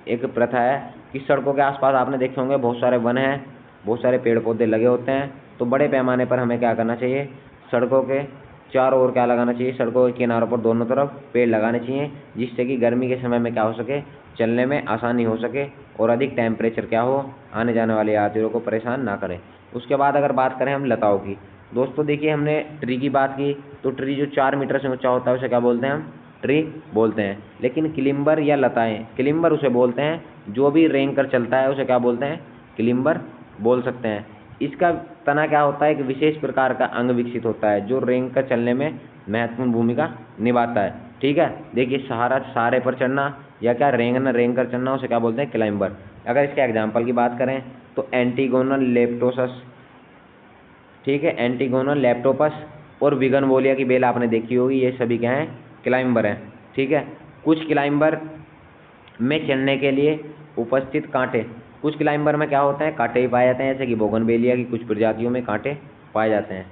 एक प्रथा है कि सड़कों के आसपास आपने देखे होंगे बहुत सारे वन हैं, बहुत सारे पेड़ पौधे लगे होते हैं। तो बड़े पैमाने पर हमें क्या करना चाहिए, सड़कों के चारों ओर क्या लगाना चाहिए, सड़कों के किनारों पर दोनों तरफ पेड़ लगाने चाहिए, जिससे कि गर्मी के समय में क्या हो सके, चलने में आसानी हो सके और अधिक टेम्परेचर क्या हो, आने जाने वाले यात्रियों को परेशान ना करें। उसके बाद अगर बात करें हम लताओं की, दोस्तों देखिए हमने ट्री की बात की, तो ट्री जो 4 मीटर से ऊंचा होता है उसे क्या बोलते हैं, हम ट्री बोलते हैं। लेकिन क्लिम्बर या लताएं, क्लिम्बर उसे बोलते हैं जो भी रेंग कर चलता है उसे क्या बोलते हैं, क्लिम्बर बोल सकते हैं। इसका तना क्या होता है, एक विशेष प्रकार का अंग विकसित होता है जो रेंग कर चलने में महत्वपूर्ण भूमिका निभाता है। ठीक है, देखिए सहारे पर चढ़ना या क्या रेंग कर चढ़ना उसे क्या बोलते हैं, क्लाइंबर। अगर इसके एग्जाम्पल की बात करें तो एंटीगोनल लेप्टोसस, ठीक है, एंटीगोनल लैप्टोपस और विगनवोलिया की बेल आपने देखी होगी, ये सभी क्या हैं, क्लाइंबर हैं। ठीक है, कुछ क्लाइंबर में चढ़ने के लिए उपस्थित कांटे, कुछ क्लाइंबर में क्या होते हैं, कांटे ही पाए जाते हैं, जैसे कि बोगनवेलिया की कुछ प्रजातियों में कांटे पाए जाते हैं।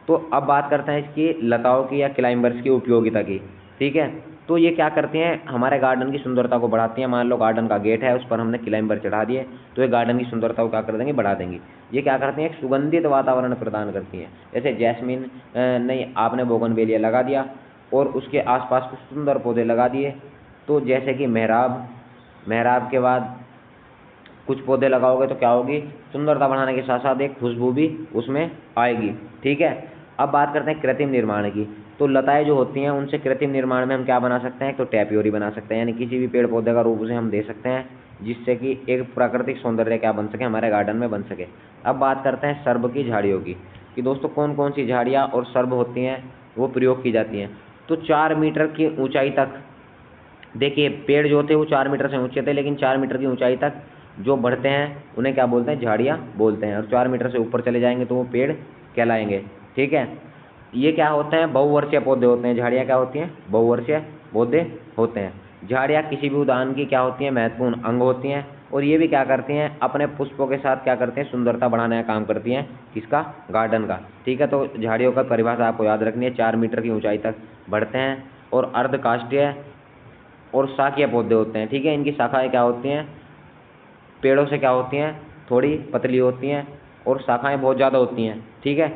तो अब बात करते हैं इसकी लताओं की या क्लाइंबर्स की उपयोगिता की। ठीक है, तो ये क्या करती हैं, हमारे गार्डन की सुंदरता को बढ़ाती हैं। मान लो गार्डन का गेट है, उस पर हमने क्लाइंबर चढ़ा दिए, तो ये गार्डन की सुंदरता को क्या कर देंगे, बढ़ा देंगी। ये क्या करती हैं, एक सुगंधित वातावरण प्रदान करती हैं। जैसे जैस्मिन नहीं, आपने बोगनवेलिया लगा दिया और उसके आसपास कुछ सुंदर पौधे लगा दिए, तो जैसे कि मेहराब के बाद कुछ पौधे लगाओगे तो क्या होगी, सुंदरता बढ़ाने के साथ साथ एक खुशबू भी उसमें आएगी। ठीक है, अब बात करते हैं कृत्रिम निर्माण की। तो लताएं जो होती हैं उनसे कृत्रिम निर्माण में हम क्या बना सकते हैं, तो टैपियोरी बना सकते हैं, यानी किसी भी पेड़ पौधे का रूप उसे हम दे सकते हैं, जिससे कि एक प्राकृतिक सौंदर्य क्या बन सके, हमारे गार्डन में बन सके। अब बात करते हैं सर्ब की झाड़ियों की, कि दोस्तों कौन कौन सी झाड़ियाँ और सर्ब होती हैं वो प्रयोग की जाती हैं। तो 4 मीटर की ऊंचाई तक, देखिए पेड़ जो थे वो 4 मीटर से ऊंचे थे, लेकिन 4 मीटर की ऊंचाई तक जो बढ़ते हैं उन्हें क्या बोलते हैं, झाड़ियाँ बोलते हैं। और 4 मीटर से ऊपर चले जाएंगे तो वो पेड़ कहलाएंगे। ठीक है, ये क्या होते हैं, बहुवर्षीय पौधे होते हैं। झाड़ियाँ क्या होती हैं, बहुवर्षीय पौधे होते हैं। झाड़ियाँ किसी भी उद्यान की क्या होती हैं, महत्वपूर्ण अंग होती हैं। और ये भी क्या करती हैं, अपने पुष्पों के साथ क्या करते हैं, सुंदरता बढ़ाने का काम करती हैं, किसका, गार्डन का। ठीक है, तो झाड़ियों का परिभाषा आपको याद रखनी है, 4 मीटर की ऊंचाई तक बढ़ते हैं और अर्धकाष्ठीय और शाखीय पौधे होते हैं। ठीक है, इनकी शाखाएं क्या होती हैं, पेड़ों से क्या होती हैं, थोड़ी पतली होती हैं और शाखाएं बहुत ज़्यादा होती हैं। ठीक है,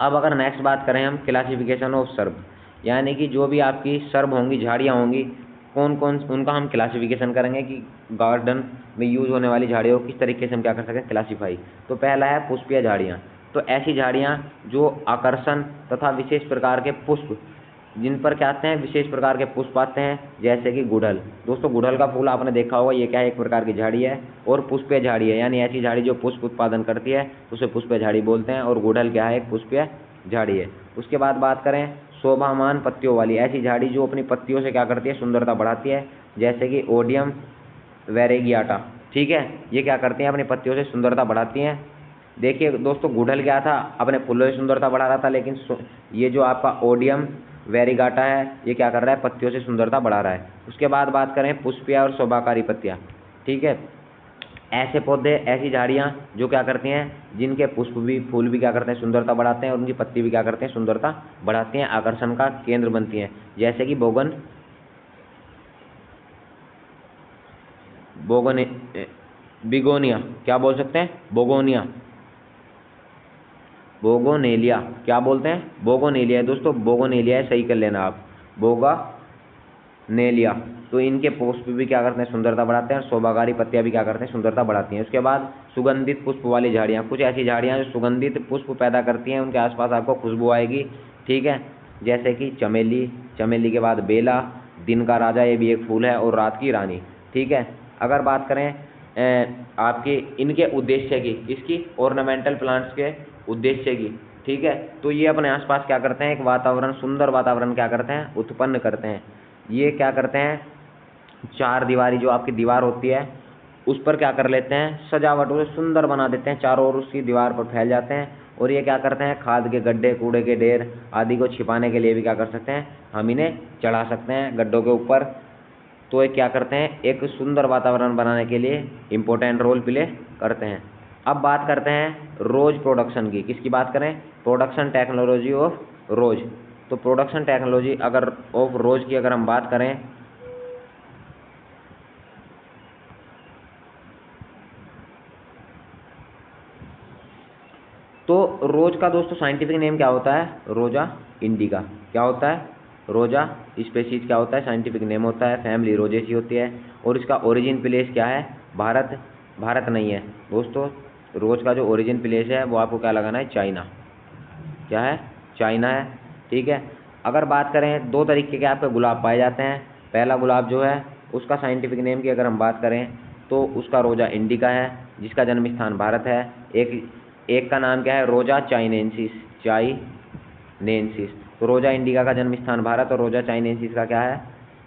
अब अगर नेक्स्ट बात करें हम क्लासिफिकेशन ऑफ सर्ब, यानी कि जो भी आपकी सर्ब होंगी, झाड़ियाँ होंगी, कौन कौन उनका हम क्लासिफिकेशन करेंगे कि गार्डन में यूज होने वाली झाड़ियों को किस तरीके से हम क्या कर सकें, क्लासीफाई। तो पहला है पुष्पीय झाड़ियाँ। तो ऐसी झाड़ियाँ जो आकर्षण तथा विशेष प्रकार के पुष्प, जिन पर क्या आते हैं, विशेष प्रकार के पुष्प आते हैं, जैसे कि गुड़हल। दोस्तों गुड़हल का फूल आपने देखा होगा, ये क्या है, एक प्रकार की झाड़ी है और पुष्पीय झाड़ी है, यानी ऐसी झाड़ी जो पुष्प उत्पादन करती है उसे पुष्पीय झाड़ी बोलते हैं। और गुड़हल क्या है, एक पुष्पीय झाड़ी है। उसके बाद बात करें शोभामान पत्तियों वाली, ऐसी झाड़ी जो अपनी पत्तियों से क्या करती है, सुंदरता बढ़ाती है, जैसे कि ओडियम वेरेगियाटा। ठीक है, ये क्या करती हैं, अपनी पत्तियों से सुंदरता बढ़ाती हैं। देखिए दोस्तों गुड़हल क्या था, अपने फूलों से सुंदरता बढ़ा रहा था, लेकिन ये जो आपका ओडियम वेरिगाटा है ये क्या कर रहा है, पत्तियों से सुंदरता बढ़ा रहा है। उसके बाद बात करें पुष्पीय और शोभाकारी पत्तियाँ। ठीक है, ऐसे पौधे, ऐसी झाड़ियाँ जो क्या करती हैं, जिनके पुष्प भी फूल भी क्या करते हैं, सुंदरता बढ़ाते हैं, और उनकी पत्ती भी क्या करते हैं, सुंदरता बढ़ाती हैं, आकर्षण का केंद्र बनती हैं, जैसे कि बिगोनिया, क्या बोल सकते हैं, बोगोनेलिया, क्या बोलते हैं, बोगोनेलिया है दोस्तों, बोगोनेलिया है, सही कर लेना आप, बोगोनेलिया। तो इनके पुष्प भी क्या करते हैं, सुंदरता बढ़ाते हैं, और शोभाकारी पत्तियां भी क्या करते हैं, सुंदरता बढ़ाती हैं। उसके बाद सुगंधित पुष्प वाली झाड़ियाँ, कुछ ऐसी झाड़ियाँ जो सुगंधित पुष्प पैदा करती हैं, उनके आसपास आपको खुशबू आएगी। ठीक है, जैसे कि चमेली, चमेली के बाद बेला, दिन का राजा, ये भी एक फूल है, और रात की रानी। ठीक है, अगर बात करें आपके इनके उद्देश्य की, इसकी ऑर्नामेंटल प्लांट्स के उद्देश्य की, ठीक है, तो ये अपने आसपास क्या करते हैं, एक वातावरण, सुंदर वातावरण क्या करते हैं, उत्पन्न करते हैं। ये क्या करते हैं, चार दीवारी जो आपकी दीवार होती है उस पर क्या कर लेते हैं, सजावट उसे सुंदर बना देते हैं, चारों ओर उसकी दीवार पर फैल जाते हैं। और ये क्या करते हैं, खाद के गड्ढे, कूड़े के ढेर आदि को छिपाने के लिए भी क्या कर सकते हैं, हम इन्हें चढ़ा सकते हैं गड्ढों के ऊपर। तो ये क्या करते हैं, एक सुंदर वातावरण बनाने के लिए इम्पोर्टेंट रोल प्ले करते हैं। अब बात करते हैं रोज प्रोडक्शन की। किसकी बात करें, प्रोडक्शन टेक्नोलॉजी ऑफ रोज। तो प्रोडक्शन टेक्नोलॉजी अगर ऑफ रोज की अगर हम बात करें तो रोज का दोस्तों साइंटिफिक नेम क्या होता है, रोजा इंडिका। क्या होता है, रोजा स्पेसीज क्या होता है, साइंटिफिक नेम होता है। फैमिली रोजेसी होती है। और इसका ओरिजिन प्लेस क्या है, भारत। भारत नहीं है दोस्तों, रोज का जो ओरिजिन प्लेस है वो आपको क्या लगाना है, चाइना। क्या है, चाइना है। ठीक है। अगर बात करें दो तरीके के आपके गुलाब पाए जाते हैं। पहला गुलाब जो है उसका साइंटिफिक नेम की अगर हम बात करें तो उसका रोजा इंडिका है, जिसका जन्म स्थान भारत है। एक का नाम क्या है, रोजा चाइनेंसिस। चाइनेंसिस। तो रोजा इंडिका का जन्म स्थान भारत और रोजा चाइनेंसिस का क्या है,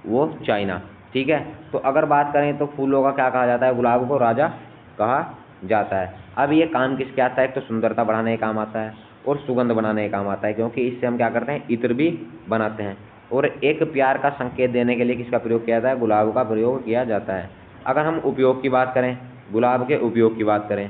वो चाइना। ठीक है। तो अगर बात करें तो फूलों का क्या कहा जाता है, गुलाब को राजा कहा जाता है। अब ये काम किसके आता है, एक तो सुंदरता बढ़ाने का काम आता है और सुगंध बनाने का काम आता है, क्योंकि इससे हम क्या करते हैं, इत्र भी बनाते हैं। और एक प्यार का संकेत देने के लिए किसका प्रयोग किया जाता है, गुलाब का प्रयोग किया जाता है। अगर हम उपयोग की बात करें, गुलाब के उपयोग की बात करें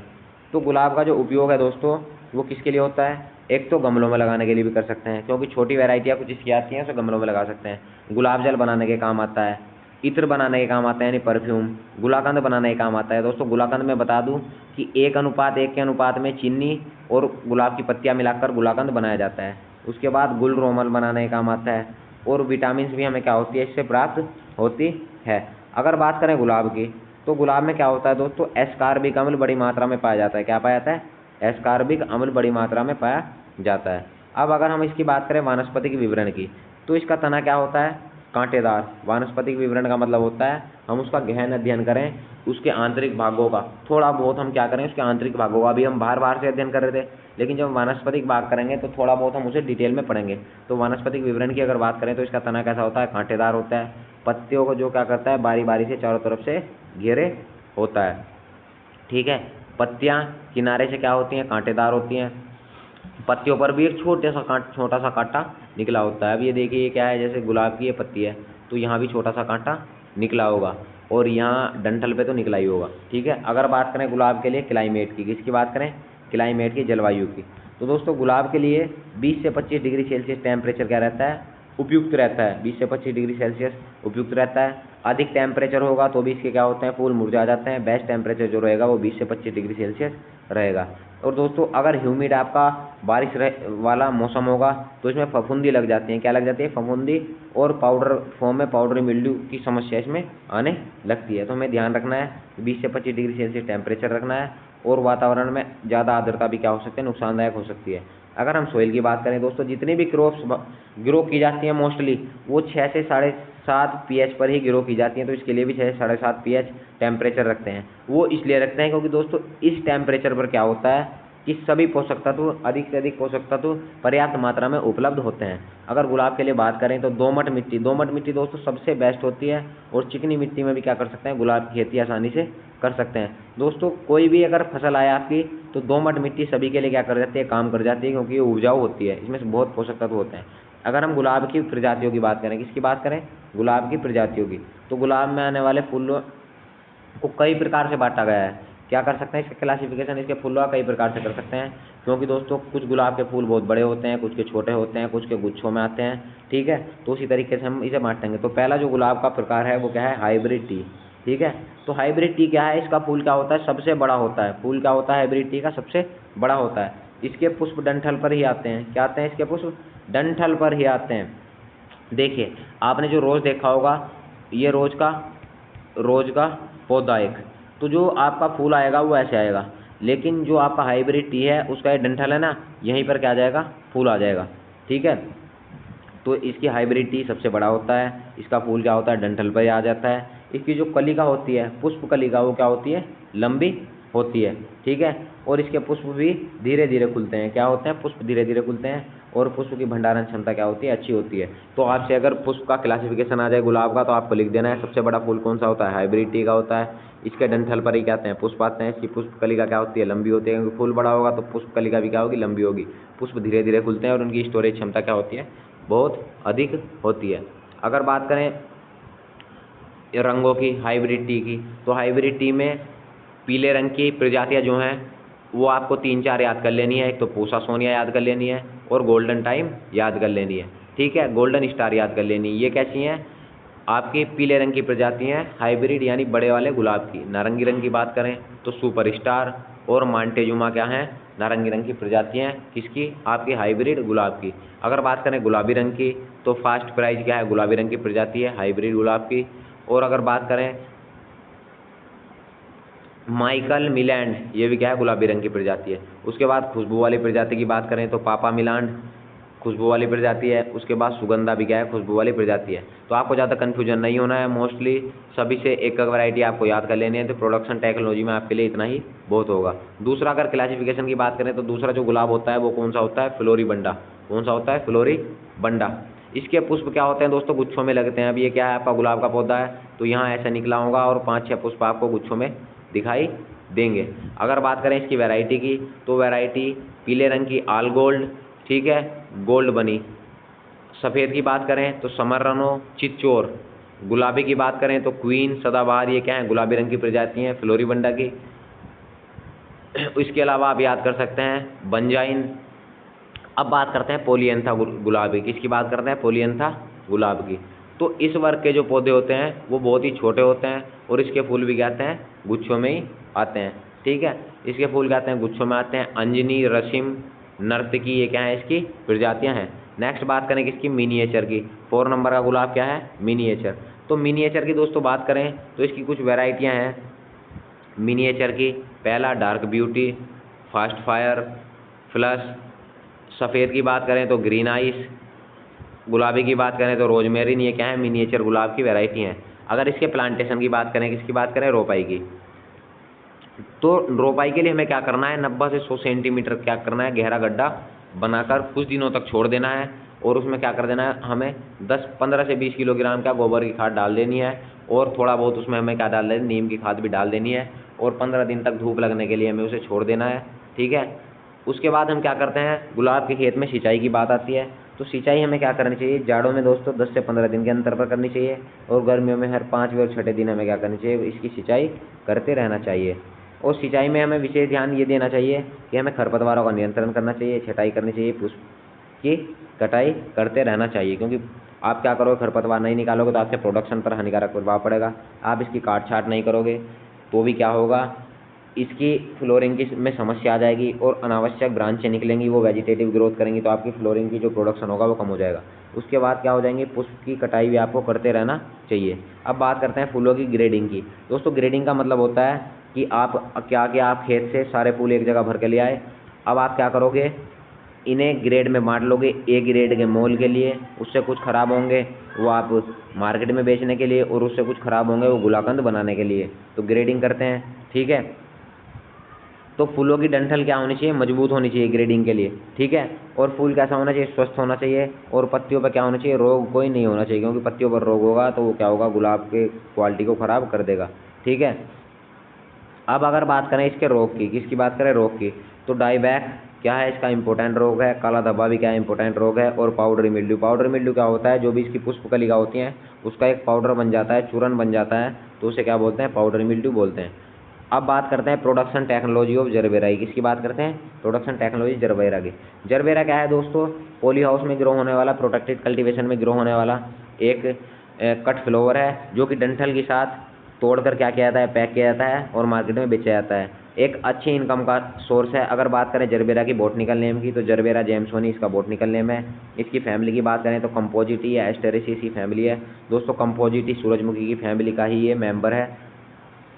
तो गुलाब का जो उपयोग है दोस्तों वो किसके लिए होता है, एक तो गमलों में लगाने के लिए भी कर सकते हैं, क्योंकि छोटी वैरायटियाँ कुछ इसकी आती हैं, उसे गमलों में लगा सकते हैं। गुलाब जल बनाने के काम आता है, इत्र बनाने के काम आता है यानी परफ्यूम, गुलाकंद बनाने के काम आता है। दोस्तों गुलाकंद में बता दूं कि 1:1 के अनुपात में चीनी और गुलाब की पत्तियां मिलाकर गुलाकंद बनाया जाता है। उसके बाद गुल रोमल बनाने का काम आता है और विटामिन भी हमें क्या होती है, इससे प्राप्त होती है। अगर बात करें गुलाब की तो गुलाब में क्या होता है दोस्तों, एस्कार्बिक अम्ल बड़ी मात्रा में पाया जाता है। क्या पाया जाता है, एस्कार्बिक अम्ल बड़ी मात्रा में पाया जाता है। अब अगर हम इसकी बात करें वानस्पतिक विवरण की तो इसका तना क्या होता है, कांटेदार। वानस्पतिक विवरण का मतलब होता है हम उसका गहन अध्ययन करें, उसके आंतरिक भागों का थोड़ा बहुत हम क्या करें, उसके आंतरिक भागों का भी हम बार बार से अध्ययन कर रहे थे, लेकिन जब वानस्पतिक भाग करेंगे तो थोड़ा बहुत हम उसे डिटेल में पढ़ेंगे। तो वानस्पतिक विवरण की अगर बात करें तो इसका तना कैसा होता है, कांटेदार होता है। पत्तियों को जो क्या करता है, बारी बारी से चारों तरफ से घेरे होता है। ठीक है। पत्तियां किनारे से क्या होती हैं, कांटेदार होती हैं। पत्तियों पर भी एक छोटा सा कांटा निकला होता है। अब ये देखिए ये क्या है, जैसे गुलाब की ये पत्ती है तो यहाँ भी छोटा सा कांटा निकला होगा और यहाँ डंठल पे तो निकला ही होगा। ठीक है। अगर बात करें गुलाब के लिए क्लाइमेट की, किसकी बात करें, क्लाइमेट की, जलवायु की, तो दोस्तों गुलाब के लिए 20 से 25 डिग्री सेल्सियस टेम्परेचर क्या रहता है, उपयुक्त रहता है। 20 से 25 डिग्री सेल्सियस उपयुक्त रहता है। अधिक टेम्परेचर होगा तो भी इसके क्या होते हैं, फूल मुरझा जाते हैं। बेस्ट टेम्परेचर जो रहेगा वो 20 से 25 डिग्री सेल्सियस रहेगा। और दोस्तों अगर ह्यूमिड आपका बारिश वाला मौसम होगा तो इसमें फफूंदी लग जाती है। क्या लग जाती है, फफूंदी, और पाउडर फॉर्म में पाउडरी मिल्ड्यू की समस्या इसमें आने लगती है। तो हमें ध्यान रखना है 20 से 25 डिग्री सेल्सियस टेम्परेचर रखना है। और वातावरण में ज़्यादा आर्द्रता भी क्या हो सकती है, नुकसानदायक हो सकती है। अगर हम सोइल की बात करें दोस्तों, जितनी भी क्रॉप्स ग्रो की जाती हैं मोस्टली वो 6 से 7.5 pH पर ही ग्रो की जाती हैं। तो इसके लिए भी 6 से 7.5 pH टेम्परेचर रखते हैं। वो इसलिए रखते हैं क्योंकि दोस्तों इस टेम्परेचर पर क्या होता है कि सभी पोषक तत्व, अधिक से अधिक पोषक तत्व पर्याप्त मात्रा में उपलब्ध होते हैं। अगर गुलाब के लिए बात करें तो दोमट मिट्टी दोस्तों सबसे बेस्ट होती है। और चिकनी मिट्टी में भी क्या कर सकते हैं, गुलाब की खेती आसानी से कर सकते हैं। दोस्तों कोई भी अगर फसल आए आपकी तो दोमट मिट्टी सभी के लिए क्या कर जाती है, काम कर जाती है, क्योंकि ये उपजाऊ होती है, इसमें से बहुत पोषक तत्व होते हैं। अगर हम गुलाब की प्रजातियों की बात करें, किसकी बात करें, गुलाब की प्रजातियों की, तो गुलाब में आने वाले फूलों को कई प्रकार से बांटा गया है। क्या कर सकते हैं, इसका क्लासिफिकेशन इसके फूलों का कई प्रकार से कर सकते हैं, क्योंकि दोस्तों कुछ गुलाब के फूल बहुत बड़े होते हैं, कुछ के छोटे होते हैं, कुछ के गुच्छों में आते हैं। ठीक है। तो उसी तरीके से हम इसे बांटेंगे। तो पहला जो गुलाब का प्रकार है वो क्या है, हाइब्रिड टी। ठीक है। तो हाइब्रिड टी क्या है, इसका फूल क्या होता है, सबसे बड़ा होता है। फूल क्या होता है, हाइब्रिड टी का सबसे बड़ा होता है। इसके पुष्प डंठल पर ही आते हैं। क्या आते हैं, इसके पुष्प डंठल पर ही आते हैं। देखिए आपने जो रोज़ देखा होगा, ये रोज का पौधा एक, तो जो आपका फूल आएगा वो ऐसे आएगा। लेकिन जो आपका हाइब्रिड टी है उसका ये डंठल है ना, यहीं पर क्या आ जाएगा, फूल आ जाएगा। ठीक है। तो इसकी हाइब्रिड टी सबसे बड़ा होता है। इसका फूल क्या होता है, डंठल पर आ जाता है। इसकी जो कलिका होती है, पुष्प कलिका, वो क्या होती है, लंबी होती है, ठीक है। और इसके पुष्प भी धीरे धीरे खुलते हैं। क्या होते हैं? पुष्प धीरे धीरे खुलते हैं। और पुष्प की भंडारण क्षमता क्या होती है? अच्छी होती है। तो आपसे अगर पुष्प का क्लासिफिकेशन आ जाए गुलाब का, तो आपको लिख देना है सबसे बड़ा फूल कौन सा होता है? हाइब्रिड टी का होता है। इसके डंठल पर ही क्या आते हैं? पुष्प आते हैं। इसकी पुष्प कलिका क्या होती है? लंबी होती है, क्योंकि फूल बड़ा होगा तो पुष्प कलिका भी क्या होगी? लंबी होगी। पुष्प धीरे धीरे खुलते हैं और उनकी स्टोरेज क्षमता क्या होती है? बहुत अधिक होती है। अगर बात करें रंगों की, हाइब्रिड टी की, तो हाइब्रिड टी में पीले रंग की प्रजातियां जो हैं वो आपको 3-4 याद कर लेनी है। एक तो पूसा सोनिया याद कर लेनी है और गोल्डन टाइम याद कर लेनी है, ठीक है। गोल्डन स्टार याद कर लेनी है। ये कैसी हैं? आपकी पीले रंग की प्रजाति हैं हाइब्रिड, यानी बड़े वाले गुलाब की। नारंगी रंग की बात करें तो सुपर स्टार और मांटेजुमा क्या हैं? नारंगी रंग की प्रजाति हैं। किसकी? आपकी हाइब्रिड गुलाब की। अगर बात करें गुलाबी रंग की, तो फास्ट प्राइज क्या है? गुलाबी रंग की प्रजाति है हाइब्रिड गुलाब की। और अगर बात करें माइकल मिलैंड, ये भी क्या है? गुलाबी रंग की प्रजाति है। उसके बाद खुशबू वाली प्रजाति की बात करें तो पापा मिलांड खुशबू वाली प्रजाति है। उसके बाद सुगंधा भी क्या है? खुशबू वाली प्रजाति है। तो आपको ज़्यादा कन्फ्यूजन नहीं होना है। मोस्टली सभी से एक एक वैरायटी आपको याद कर लेनी है। तो प्रोडक्शन टेक्नोलॉजी में आपके लिए इतना ही बहुत होगा। दूसरा अगर क्लासिफिकेशन की बात करें तो दूसरा जो गुलाब होता है वो कौन सा होता है? फ्लोरीबंडा। कौन सा होता है? फ्लोरीबंडा। इसके पुष्प क्या होते हैं दोस्तों? गुच्छों में लगते हैं। अब ये क्या है? आपका गुलाब का पौधा है, तो यहाँ ऐसा निकला होगा और 5-6 पुष्प आपको गुच्छों में दिखाई देंगे। अगर बात करें इसकी वैरायटी की, तो वैरायटी पीले रंग की आल गोल्ड, ठीक है, गोल्ड बनी। सफ़ेद की बात करें तो समर रनो, चिच्चोर। गुलाबी की बात करें तो क्वीन, सदाबहार, ये क्या है? गुलाबी रंग की प्रजाति हैं फ्लोरीबंडा की। इसके अलावा आप याद कर सकते हैं बंजाइन। अब बात करते हैं पोलियंथा गुलाब की। किसकी बात करते हैं? पोलियंथा गुलाब की। तो इस वर्ग के जो पौधे होते हैं वो बहुत ही छोटे होते हैं और इसके फूल भी क्या आते हैं? गुच्छों में ही आते हैं, ठीक है। इसके फूल क्या आते हैं? गुच्छों में आते हैं। अंजनी, रसिम, नर्तकी, ये क्या है? इसकी प्रजातियां हैं। नेक्स्ट बात करें किसकी? मिनिएचर की। 4 नंबर का गुलाब क्या है? मिनिएचर। तो मिनिएचर की दोस्तों बात करें तो इसकी कुछ वेराइटियाँ हैं मिनिएचर की। पहला dark beauty, fast fire, flush. सफ़ेद की बात करें तो ग्रीन आइस। गुलाबी की बात करें तो रोजमेरिन। ये क्या है? मिनिएचर गुलाब की वैरायटी हैं। अगर इसके प्लांटेशन की बात करें, किसकी बात करें? रोपाई की। तो रोपाई के लिए हमें क्या करना है? 90 से 100 सेंटीमीटर क्या करना है? गहरा गड्ढा बनाकर कुछ दिनों तक छोड़ देना है। और उसमें क्या कर देना है? हमें 15 से 20 किलोग्राम का गोबर की खाद डाल देनी है। और थोड़ा बहुत उसमें हमें क्या डाल देनी है? नीम की खाद भी डाल देनी है। और 15 दिन तक धूप लगने के लिए हमें उसे छोड़ देना है, ठीक है। उसके बाद हम क्या करते हैं? गुलाब के खेत में सिंचाई की बात आती है। तो सिंचाई हमें क्या करनी चाहिए? जाड़ों में दोस्तों 10 से 15 दिन के अंतर पर करनी चाहिए। और गर्मियों में हर 5वें और 6ठे दिन हमें क्या करनी चाहिए? इसकी सिंचाई करते रहना चाहिए। और सिंचाई में हमें विशेष ध्यान ये देना चाहिए कि हमें खरपतवारों का नियंत्रण करना चाहिए, छटाई करनी चाहिए, पुष्प की कटाई करते रहना चाहिए। क्योंकि आप क्या करोगे? खरपतवार नहीं निकालोगे तो आपके प्रोडक्शन पर हानिकारक प्रभाव पड़ेगा। आप इसकी काट छाट नहीं करोगे तो भी क्या होगा? इसकी फ्लोरिंग की में समस्या आ जाएगी और अनावश्यक ब्रांचें निकलेंगी, वो वेजिटेटिव ग्रोथ करेंगी, तो आपकी फ्लोरिंग की जो प्रोडक्शन होगा वो कम हो जाएगा। उसके बाद क्या हो जाएंगे? पुष्प की कटाई भी आपको करते रहना चाहिए। अब बात करते हैं फूलों की ग्रेडिंग की। दोस्तों ग्रेडिंग का मतलब होता है कि आप आप खेत से सारे फूल एक जगह भर के ले आए। अब आप क्या करोगे? इन्हें ग्रेड में बांट लोगे। ए ग्रेड के मोल के लिए, उससे कुछ ख़राब होंगे वो आप मार्केट में बेचने के लिए, और उससे कुछ ख़राब होंगे वो गुलाकंद बनाने के लिए। तो ग्रेडिंग करते हैं, ठीक है। तो फूलों की डंठल क्या होनी चाहिए? मजबूत होनी चाहिए ग्रेडिंग के लिए, ठीक है। और फूल कैसा होना चाहिए? स्वस्थ होना चाहिए। और पत्तियों पर क्या होना चाहिए? रोग कोई नहीं होना चाहिए, क्योंकि पत्तियों पर रोग होगा तो वो क्या होगा? गुलाब के क्वालिटी को ख़राब कर देगा, ठीक है। अब अगर बात करें इसके रोग की, किसकी बात करें? रोग की, तो डाईबैक क्या है? इसका इंपॉर्टेंट रोग है। काला धब्बा भी क्या है? इंपॉर्टेंट रोग है। और पाउडरी मिल्ड्यू। पाउडरी मिल्ड्यू क्या होता है? जो भी इसकी पुष्प कलिका होती हैं उसका एक पाउडर बन जाता है, चूर्ण बन जाता है, तो उसे क्या बोलते हैं? पाउडरी मिल्ड्यू बोलते हैं। अब बात करते हैं प्रोडक्शन टेक्नोलॉजी ऑफ जरबेरा की। किसकी बात करते हैं? प्रोडक्शन टेक्नोलॉजी जरबेरा की। जरबेरा क्या है दोस्तों? पॉली हाउस में ग्रो होने वाला, प्रोटेक्टेड कल्टीवेशन में ग्रो होने वाला एक कट फ्लावर है, जो कि डंठल के साथ तोड़कर क्या किया जाता है? पैक किया जाता है और मार्केट में बेचा जाता है। एक अच्छी इनकम का सोर्स है। अगर बात करें जरबेरा की बॉटनिकल नेम की, तो जरबेरा जेम्सोनी इसका बॉटनिकल नेम है। इसकी फैमिली की बात करें तो कंपोजिटी या एस्टेरेसिसी फैमिली है। दोस्तों कंपोजिटी सूरजमुखी की फैमिली का ही ये मेंबर है।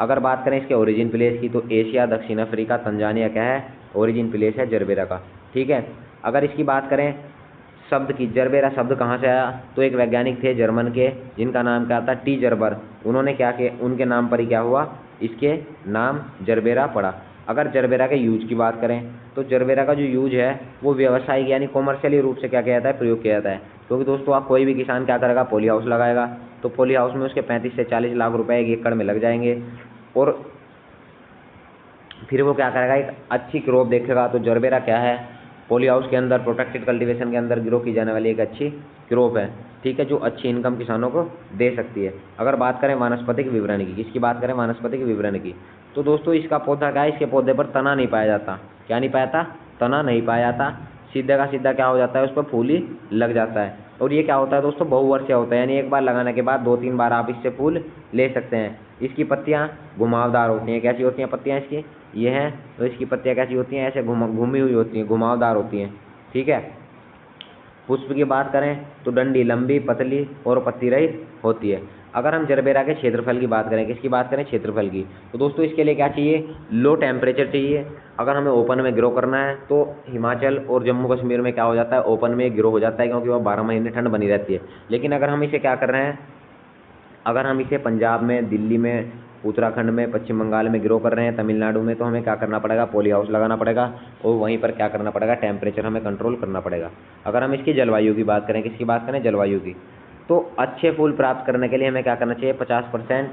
अगर बात करें इसके ओरिजिन प्लेस की, तो एशिया, दक्षिण अफ्रीका, तंजानिया क्या है? ओरिजिन प्लेस है जरबेरा का, ठीक है। अगर इसकी बात करें शब्द की, जरबेरा शब्द कहाँ से आया? तो एक वैज्ञानिक थे जर्मन के, जिनका नाम क्या था? टी जर्बर। उन्होंने क्या किया? उनके नाम पर ही क्या हुआ? इसके नाम जरबेरा पड़ा। अगर जरबेरा के यूज की बात करें तो जरबेरा का जो यूज है वो व्यावसायिक यानी कॉमर्शियली रूप से क्या किया जाता है, प्रयोग किया जाता है। क्योंकि दोस्तों आप कोई भी किसान क्या करेगा, पॉली हाउस लगाएगा, तो पॉली हाउस में उसके 35 से 40 लाख रुपए 1 एकड़ में लग जाएंगे और फिर वो क्या करेगा, एक अच्छी क्रॉप देखेगा। तो जरबेरा क्या है, पॉली हाउस के अंदर प्रोटेक्टेड कल्टीवेशन के अंदर ग्रो की जाने वाली एक अच्छी क्रॉप है, ठीक है, जो अच्छी इनकम किसानों को दे सकती है। अगर बात करें वानस्पतिक विवरण की, इसकी बात करें वानस्पतिक विवरण की, तो दोस्तों इसका पौधा क्या है, इसके पौधे पर तना नहीं पाया जाता। क्या नहीं पाया जाता, तना नहीं पाया जाता। सीधा का सीधा क्या हो जाता है, उस पर फूल ही लग जाता है। और ये क्या होता है दोस्तों, बहुवर्षीय होता है, यानी एक बार लगाने के बाद 2-3 बार आप इससे फूल ले सकते हैं। इसकी पत्तियां घुमावदार होती हैं। कैसी होती हैं पत्तियां इसकी, ये हैं, तो इसकी पत्तियां कैसी होती हैं, ऐसे घूमी हुई होती हैं, घुमावदार होती हैं, ठीक है। पुष्प की बात करें तो डंडी लंबी पतली और पत्ती रहित होती है। अगर हम जरबेरा के क्षेत्रफल की बात करें, किसकी बात करें, क्षेत्रफल की, तो दोस्तों इसके लिए क्या चाहिए, लो टेम्परेचर चाहिए। अगर हमें ओपन में ग्रो करना है तो हिमाचल और जम्मू कश्मीर में क्या हो जाता है, ओपन में ग्रो हो जाता है, क्योंकि वह 12 महीने ठंड बनी रहती है। लेकिन अगर हम इसे क्या कर रहे हैं, अगर हम इसे पंजाब में, दिल्ली में, उत्तराखंड में, पश्चिम बंगाल में ग्रो कर रहे हैं, तमिलनाडु में, तो हमें क्या करना पड़ेगा, पॉली हाउस लगाना पड़ेगा और वहीं पर क्या करना पड़ेगा, टेम्परेचर हमें कंट्रोल करना पड़ेगा। अगर हम इसकी जलवायु की बात करें, किसकी बात करें, जलवायु की, तो अच्छे फूल प्राप्त करने के लिए हमें क्या करना चाहिए, 50%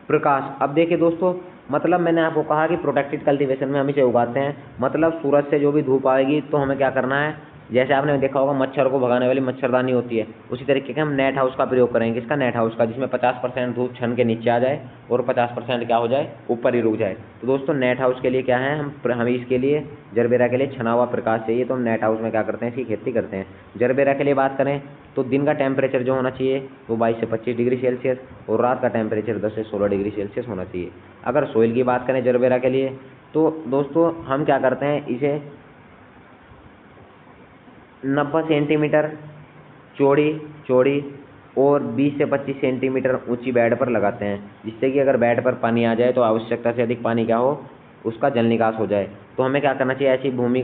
प्रकाश। अब देखिए दोस्तों, मतलब मैंने आपको कहा कि प्रोटेक्टेड कल्टीवेशन में हम इसे उगाते हैं, मतलब सूरज से जो भी धूप आएगी तो हमें क्या करना है, जैसे आपने देखा होगा मच्छर को भगाने वाली मच्छरदानी होती है, उसी तरीके के हम नेट हाउस का प्रयोग करेंगे। इसका नेट हाउस का, जिसमें 50% धूप छन के नीचे आ जाए और 50% क्या हो जाए, ऊपर ही रुक जाए। तो दोस्तों नेट हाउस के लिए क्या है, हमें इसके लिए जरबेरा के लिए छना हुआ प्रकाश चाहिए, तो हम नेट हाउस में क्या करते हैं, इसकी खेती करते हैं। जरबेरा के लिए बात करें तो दिन का टेम्परेचर जो होना चाहिए वो 22 से 25 डिग्री सेल्सियस और रात का टेम्परेचर 10 से 16 डिग्री सेल्सियस होना चाहिए। अगर सोइल की बात करें जरबेरा के लिए, तो दोस्तों हम क्या करते हैं, इसे 90 सेंटीमीटर चौड़ी और 20 से 25 सेंटीमीटर ऊंची बेड पर लगाते हैं, जिससे कि अगर बेड पर पानी आ जाए तो आवश्यकता से अधिक पानी क्या हो, उसका जल निकास हो जाए। तो हमें क्या करना चाहिए, ऐसी भूमि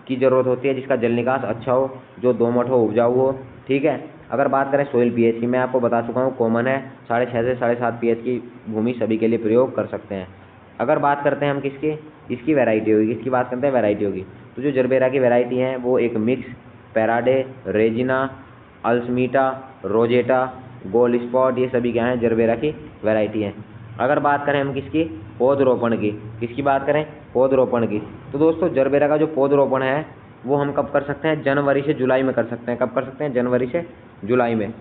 की ज़रूरत होती है जिसका जल निकास अच्छा हो, जो दोमट हो, उपजाऊ हो, ठीक है। अगर बात करें सोइल पीएच की, मैं आपको बता चुका हूँ कॉमन है, 6.5 से 7.5 पीएच की भूमि सभी के लिए प्रयोग कर सकते हैं। अगर बात करते हैं हम किसकी, इसकी वैरायटी होगी, किसकी बात करते हैं, वैरायटी होगी, तो जो जरबेरा की वैरायटी है वो एक मिक्स, पैराडे, रेजिना, अल्समीटा, रोजेटा, गोल्ड स्पॉट, ये सभी क्या हैं, जरबेरा की वैरायटी हैं। अगर बात करें हम किसकी, पौधरोपण की, किसकी बात करें, पौधरोपण की, तो दोस्तों जरबेरा का जो पौधरोपण है वो हम कब कर सकते हैं, जनवरी से जुलाई में कर सकते हैं। कब कर सकते हैं, जनवरी से जुलाई में,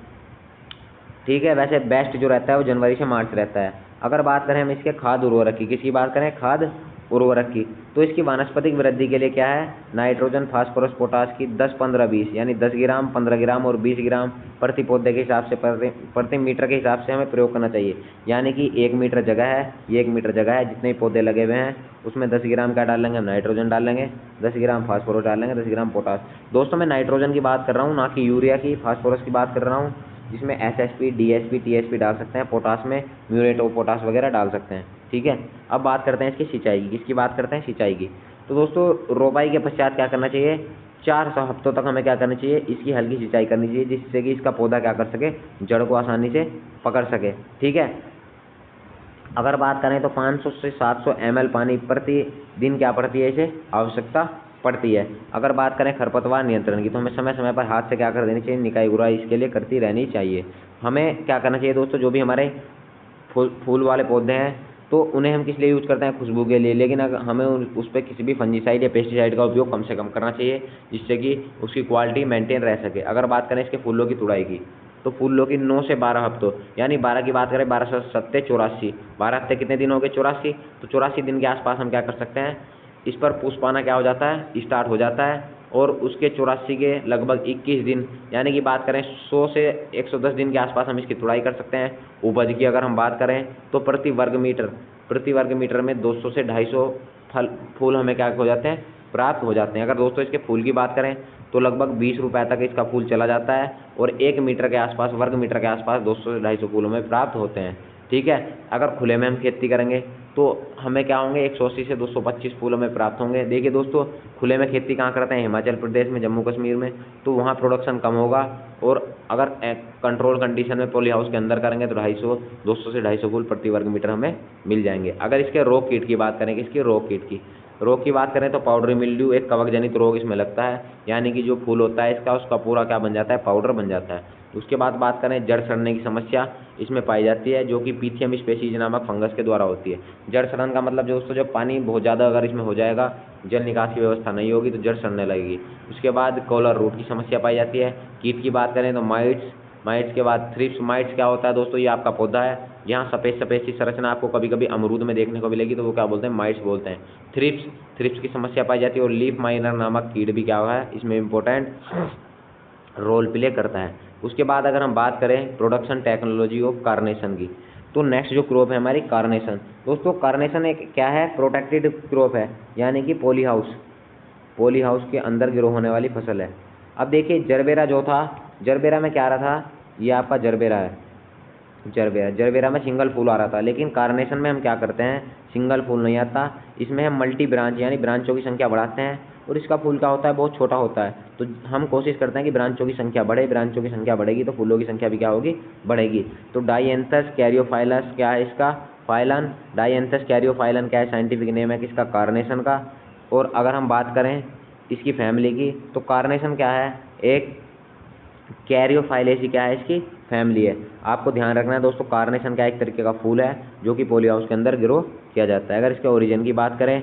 ठीक है। वैसे बेस्ट जो रहता है वो जनवरी से मार्च रहता है। अगर बात करें हम इसके खाद उर्वरक की, किसकी बात करें, खाद उर्वरक की, तो इसकी वानस्पतिक वृद्धि के लिए क्या है, नाइट्रोजन, फास्फोरस, पोटास की 10-15-20 यानी 10 ग्राम, 15 ग्राम और 20 ग्राम प्रति पौधे के हिसाब से, प्रति मीटर के हिसाब से हमें प्रयोग करना चाहिए। यानी कि 1 मीटर जगह है, ये 1 मीटर जगह है, जितने पौधे लगे हुए हैं उसमें 10 ग्राम क्या डाल लेंगे, नाइट्रोजन डाल लेंगे, 10 ग्राम फास्फोरस डाल लेंगे, 10 ग्राम पोटास। दोस्तों मैं नाइट्रोजन की बात कर रहा हूँ, ना कि यूरिया की, फास्फोरस की बात कर रहा हूँ, जिसमें एसएसपी, डीएसपी, टीएसपी डाल सकते हैं, पोटास में म्यूरेट ऑफ पोटास वगैरह डाल सकते हैं, ठीक है। अब बात करते हैं इसकी सिंचाई की, किसकी बात करते हैं, सिंचाई की, तो दोस्तों रोपाई के पश्चात क्या करना चाहिए, 4 हफ्तों तक हमें क्या करना चाहिए, इसकी हल्की सिंचाई करनी चाहिए, जिससे कि इसका पौधा क्या कर सके, जड़ को आसानी से पकड़ सके, ठीक है। अगर बात करें तो 500 से 700 ml पानी प्रति दिन क्या पड़ती है, इसे आवश्यकता पड़ती है। अगर बात करें खरपतवार नियंत्रण की, तो हमें समय समय पर हाथ से क्या कर देनी चाहिए, निकाई गुड़ाई इसके लिए करती रहनी चाहिए। हमें क्या करना चाहिए दोस्तों, जो भी हमारे फूल वाले पौधे हैं तो उन्हें हम किस लिए यूज़ करते हैं, खुशबू के लिए, लेकिन अगर हमें उस पर किसी भी फंजीसाइड या पेस्टिसाइड का उपयोग कम से कम करना चाहिए, जिससे कि उसकी क्वालिटी मेंटेन रह सके। अगर बात करें इसके फूलों की तुड़ाई की, तो फूलों की 9 से 12 हफ्तों, यानी 12 की बात करें, 12 से 7 84, 12 हफ्ते कितने दिन हो गए, 84, तो 84 दिन के आसपास हम क्या कर सकते हैं, इस पर पुष्प आना क्या हो जाता है, स्टार्ट हो जाता है। और उसके 84 के लगभग 21 दिन, यानी कि बात करें 100 से 110 दिन के आसपास हम इसकी तुड़ाई कर सकते हैं। उपज की अगर हम बात करें तो प्रति वर्ग मीटर में 200 से 250 फूल हमें क्या हो जाते हैं, प्राप्त हो जाते हैं। अगर दोस्तों इसके फूल की बात करें तो लगभग 20 रुपये तक इसका फूल चला जाता है और 1 मीटर के आसपास, वर्ग मीटर के आसपास 200 से 250 फूल हमें प्राप्त होते हैं, ठीक है। अगर खुले में हम खेती करेंगे तो हमें क्या होंगे 180 से 225 फूल हमें प्राप्त होंगे। देखिए दोस्तों, खुले में खेती कहाँ करते हैं? हिमाचल प्रदेश में, जम्मू कश्मीर में, तो वहाँ प्रोडक्शन कम होगा। और अगर कंट्रोल कंडीशन में पॉली हाउस के अंदर करेंगे तो 200 से 250 फूल प्रति वर्ग मीटर हमें मिल जाएंगे। अगर इसके रोग कीट की बात करें, इसकी रोग कीट की रोग की बात करें तो पाउडरी मिल्ड्यू एक कवक जनित रोग इसमें लगता है, यानी कि जो फूल होता है इसका, उसका पूरा क्या बन जाता है? पाउडर बन जाता है। उसके बाद बात करें जड़ सड़ने की समस्या इसमें पाई जाती है, जो कि पीथियम स्पेसीज नामक फंगस के द्वारा होती है। जड़ सड़न का मतलब दोस्तों, जब पानी बहुत ज़्यादा अगर इसमें हो जाएगा, जल निकास की व्यवस्था नहीं होगी तो जड़ सड़ने लगेगी। उसके बाद कॉलर रूट की समस्या पाई जाती है। कीट की बात करें तो माइट्स के बाद थ्रिप्स। माइट्स क्या होता है दोस्तों? ये आपका पौधा है, यहाँ सफ़ेद सफ़ेद सी संरचना आपको कभी कभी अमरूद में देखने को मिलेगी, तो वो क्या बोलते हैं? माइट्स बोलते हैं। थ्रिप्स की समस्या पाई जाती है। और लीफ माइनर नामक कीट भी क्या है इसमें इम्पोर्टेंट रोल प्ले करता है। उसके बाद अगर हम बात करें प्रोडक्शन टेक्नोलॉजी ऑफ कार्नेशन की, तो नेक्स्ट जो क्रॉप है हमारी कार्नेशन। दोस्तों कार्नेशन एक क्या है? प्रोटेक्टेड क्रॉप है, यानी कि पॉली हाउस के अंदर ग्रो होने वाली फसल है। अब देखिए जरबेरा जो था, जरबेरा में क्या आ रहा था? ये आपका जरबेरा है, जरबेरा में सिंगल फूल आ रहा था। लेकिन कार्नेशन में हम क्या करते हैं? सिंगल फूल नहीं आता, इसमें हम मल्टी ब्रांच यानी ब्रांचों की संख्या बढ़ाते हैं। और इसका फूल क्या होता है? बहुत छोटा होता है। तो हम कोशिश करते हैं कि ब्रांचों की संख्या बढ़े, ब्रांचों की संख्या बढ़ेगी तो फूलों की संख्या भी क्या होगी? बढ़ेगी। तो डाइएंथस कैरियोफाइलस क्या है इसका? फाइलन। डाइएंथस कैरियोफाइलन क्या है? साइंटिफिक नेम है किसका? कार्नेशन का। और अगर हम बात करें इसकी फैमिली की, तो कार्नेशन क्या है? एक कैरियोफाइलेसी क्या है? इसकी फैमिली है। आपको ध्यान रखना है दोस्तों, कार्नेशन क्या एक तरीके का फूल है जो कि पॉली हाउस के अंदर ग्रो किया जाता है। अगर इसके ओरिजिन की बात करें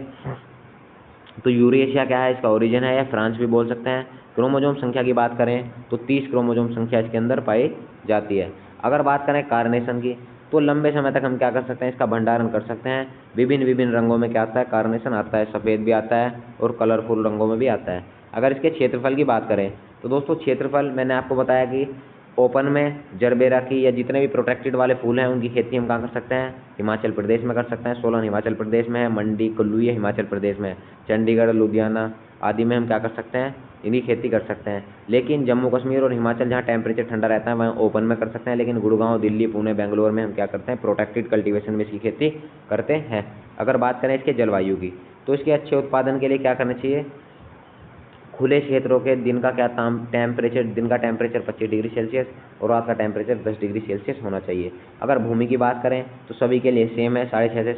तो यूरेशिया क्या है इसका ओरिजिन है, या फ्रांस भी बोल सकते हैं। क्रोमोजोम संख्या की बात करें तो 30 क्रोमोजोम संख्या इसके अंदर पाई जाती है। अगर बात करें कार्नेशन की, तो लंबे समय तक हम क्या कर सकते हैं? इसका भंडारण कर सकते हैं। विभिन्न रंगों में क्या आता है? कार्नेशन आता है, सफ़ेद भी आता है और कलरफुल रंगों में भी आता है। अगर इसके क्षेत्रफल की बात करें तो दोस्तों क्षेत्रफल मैंने आपको बताया कि ओपन में जरबेरा की या जितने भी प्रोटेक्टेड वाले फूल हैं उनकी खेती हम कहाँ कर सकते हैं? हिमाचल प्रदेश में कर सकते हैं। सोलन हिमाचल प्रदेश में है, मंडी कुल्लू ये हिमाचल प्रदेश में है, चंडीगढ़ लुधियाना आदि में हम क्या कर सकते हैं? इनकी खेती कर सकते हैं। लेकिन जम्मू कश्मीर और हिमाचल जहाँ टेम्परेचर ठंडा रहता है वहाँ ओपन में कर सकते हैं। लेकिन गुड़गांव, दिल्ली, पुणे, बेंगलोर में हम क्या करते हैं? प्रोटेक्टेड कल्टीवेशन में इसकी खेती करते हैं। अगर बात करें इसके जलवायु की, तो इसके अच्छे उत्पादन के लिए क्या करना चाहिए? खुले क्षेत्रों के दिन का क्या टेम्परेचर? दिन का टेम्परेचर 25 डिग्री सेल्सियस और रात का टेम्परेचर 10 डिग्री सेल्सियस होना चाहिए। अगर भूमि की बात करें तो सभी के लिए सेम है, 6.5 से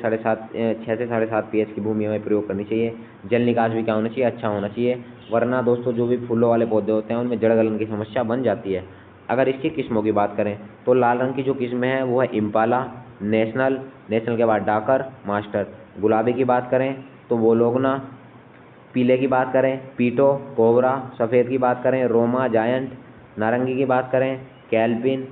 7.5 pH की भूमि हमें प्रयोग करनी चाहिए। जल निकास भी क्या होना चाहिए? अच्छा होना चाहिए, वरना दोस्तों जो भी फूलों वाले पौधे होते हैं उनमें जड़ गलन की समस्या बन जाती है। अगर इसकी किस्मों की बात करें तो लाल रंग की जो किस्में हैं वो है इम्पाला, नेशनल के बाद डाकर, मास्टर। गुलाबी की बात करें तो वोलोगना, पीले की बात करें पीटो, कोबरा। सफ़ेद की बात करें रोमा, जायंट। नारंगी की बात करें कैल्पिन।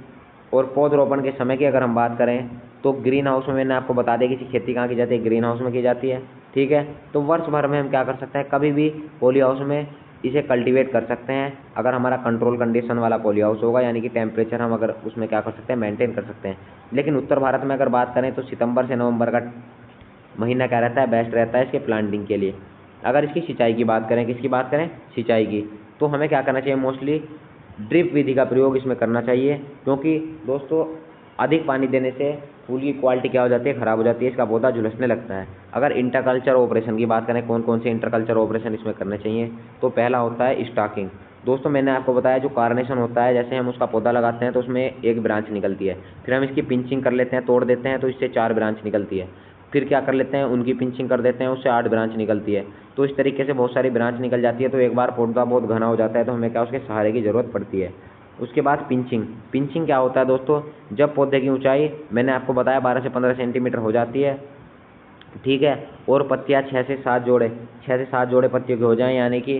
और पौधरोपण के समय की अगर हम बात करें तो ग्रीन हाउस में मैंने आपको बता दिया कि इसकी खेती कहाँ की जाती है? ग्रीन हाउस में की जाती है। ठीक है, तो वर्ष भर में हम क्या कर सकते हैं? कभी भी पॉली हाउस में इसे कल्टीवेट कर सकते हैं अगर हमारा कंट्रोल कंडीशन वाला पॉली हाउस होगा, यानी कि टेम्परेचर हम अगर उसमें क्या कर सकते हैं? मेंटेन कर सकते हैं। लेकिन उत्तर भारत में अगर बात करें तो सितंबर से नवंबर का महीना क्या रहता है? बेस्ट रहता है इसके प्लांटिंग के लिए। अगर इसकी सिंचाई की बात करें, किसकी बात करें? सिंचाई की, तो हमें क्या करना चाहिए? मोस्टली ड्रिप विधि का प्रयोग इसमें करना चाहिए, क्योंकि दोस्तों अधिक पानी देने से फूल की क्वालिटी क्या हो जाती है? ख़राब हो जाती है, इसका पौधा झुलसने लगता है। अगर इंटरकल्चर ऑपरेशन की बात करें, कौन कौन से इंटरकल्चर ऑपरेशन इसमें करने चाहिए, तो पहला होता है स्टॉकिंग। दोस्तों मैंने आपको बताया जो कार्नेशन होता है, जैसे हम उसका पौधा लगाते हैं तो उसमें एक ब्रांच निकलती है, फिर हम इसकी पिंचिंग कर लेते हैं, तोड़ देते हैं तो इससे 4 ब्रांच निकलती है, फिर क्या कर लेते हैं? उनकी पिंचिंग कर देते हैं, उससे 8 ब्रांच निकलती है। तो इस तरीके से बहुत सारी ब्रांच निकल जाती है। तो एक बार पौधा बहुत घना हो जाता है तो हमें क्या उसके सहारे की ज़रूरत पड़ती है। उसके बाद पिंचिंग क्या होता है दोस्तों? जब पौधे की ऊंचाई मैंने आपको बताया 12 से 15 सेंटीमीटर हो जाती है, ठीक है, और पत्तियां 6 से 7 जोड़े पत्तियों के हो जाएं, यानी कि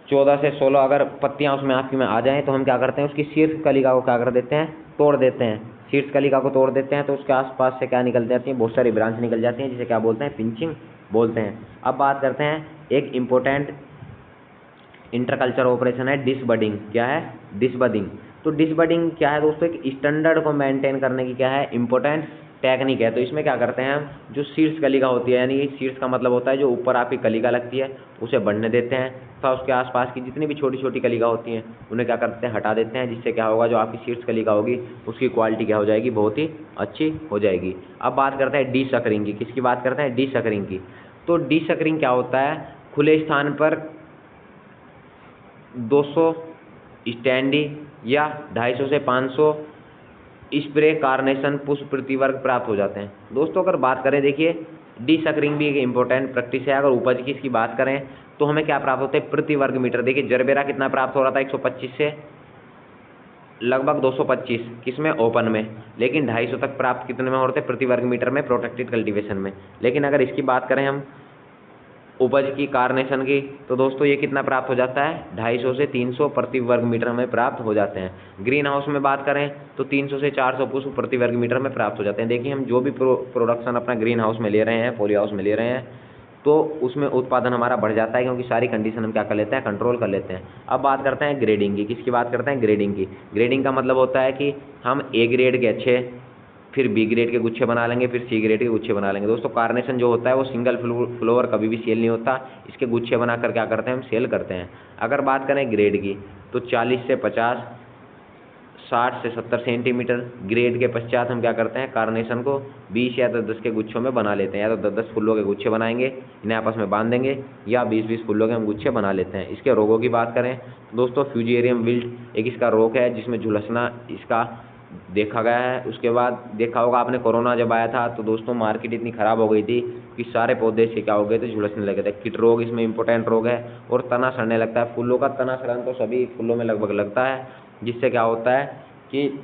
14 से 16 अगर पत्तियां उसमें आपकी में आ जाएं, तो हम क्या करते हैं? उसकी शीर्ष कलिका को क्या कर देते हैं? तोड़ देते हैं। शीर्ष कलिका को तोड़ देते हैं तो उसके आसपास से क्या निकल जाती है? बहुत सारी ब्रांच निकल जाती हैं, जिसे क्या बोलते हैं? पिंचिंग बोलते हैं। अब बात करते हैं एक इम्पोर्टेंट इंटरकल्चर ऑपरेशन है डिसबडिंग। क्या है? डिसबडिंग। तो डिसबडिंग क्या है दोस्तों? एक स्टैंडर्ड को मेंटेन करने की क्या है? इंपॉर्टेंट टेक्निक है। तो इसमें क्या करते हैं हम, जो शीर्ष कलिका होती है, यानी शीर्ष का मतलब होता है जो ऊपर आपकी कलिका लगती है उसे बढ़ने देते हैं, तथा उसके आसपास की जितनी भी छोटी छोटी कलिका होती हैं उन्हें क्या करते हैं, हटा देते हैं, जिससे क्या होगा, जो आपकी शीर्ष कलिका होगी उसकी क्वालिटी क्या हो जाएगी, बहुत ही अच्छी हो जाएगी। अब बात करते हैं डी सकरिंग की। किसकी बात करते हैं, डी सकरिंग की। तो डी सकरिंग क्या होता है, खुले स्थान पर 200 स्टैंडी या 250 से 500 स्प्रे कार्नेशन पुष्प प्रति वर्ग प्राप्त हो जाते हैं। दोस्तों अगर बात करें, देखिए डी सकरिंग भी एक इंपॉर्टेंट प्रैक्टिस है। अगर उपज की इसकी बात करें तो हमें क्या प्राप्त होता है, प्रति वर्ग मीटर। देखिए जरबेरा कितना प्राप्त हो रहा था, 125 से लगभग 225 किसमें, ओपन में, लेकिन 250 तक प्राप्त कितने में होते हैं, प्रति वर्ग मीटर में, प्रोटेक्टेड कल्टीवेशन में। लेकिन अगर इसकी बात करें हम उपज की कार्नेशन की, तो दोस्तों ये कितना प्राप्त हो जाता है, 250 से 300 प्रति वर्ग मीटर में प्राप्त हो जाते हैं। ग्रीन हाउस में बात करें तो 300 से 400 पुष्प प्रति वर्ग मीटर में प्राप्त हो जाते हैं। देखिए हम जो भी प्रोडक्शन अपना ग्रीन हाउस में ले रहे हैं, पॉली हाउस में ले रहे हैं, तो उसमें उत्पादन हमारा बढ़ जाता है, क्योंकि सारी कंडीशन हम क्या कर लेते हैं, कंट्रोल कर लेते हैं। अब बात करते हैं ग्रेडिंग की। किसकी बात करते हैं, ग्रेडिंग की। ग्रेडिंग का मतलब होता है कि हम ए ग्रेड के अच्छे, फिर बी ग्रेड के गुच्छे बना लेंगे, फिर सी ग्रेड के गुच्छे बना लेंगे। दोस्तों कार्नेशन जो होता है वो सिंगल फ्लोवर कभी भी सेल नहीं होता, इसके गुच्छे बनाकर क्या करते हैं, हम सेल करते हैं। अगर बात करें ग्रेड की तो 40 से 50, 60 से 70 सेंटीमीटर ग्रेड के पश्चात हम क्या करते हैं, कार्नेशन को 20 या 10 के गुच्छों में बना लेते हैं। या तो 10 फूलों के गुच्छे बनाएंगे, इन्हें आपस में बांध देंगे, या 20-20 फूलों के हम गुच्छे बना लेते हैं। इसके रोगों की बात करें तो दोस्तों फ्यूजेरियम विल्ट एक इसका रोग है, जिसमें झुलसना इसका देखा गया है। उसके बाद देखा होगा आपने, कोरोना जब आया था तो दोस्तों मार्केट इतनी ख़राब हो गई थी कि सारे पौधे से क्या हो गए थे, झुलसने लगे थे। कीट रोग इसमें इंपॉर्टेंट रोग है। और तना सड़ने लगता है, फूलों का तना सड़न तो सभी फूलों में लगभग लगता है, जिससे क्या होता है कि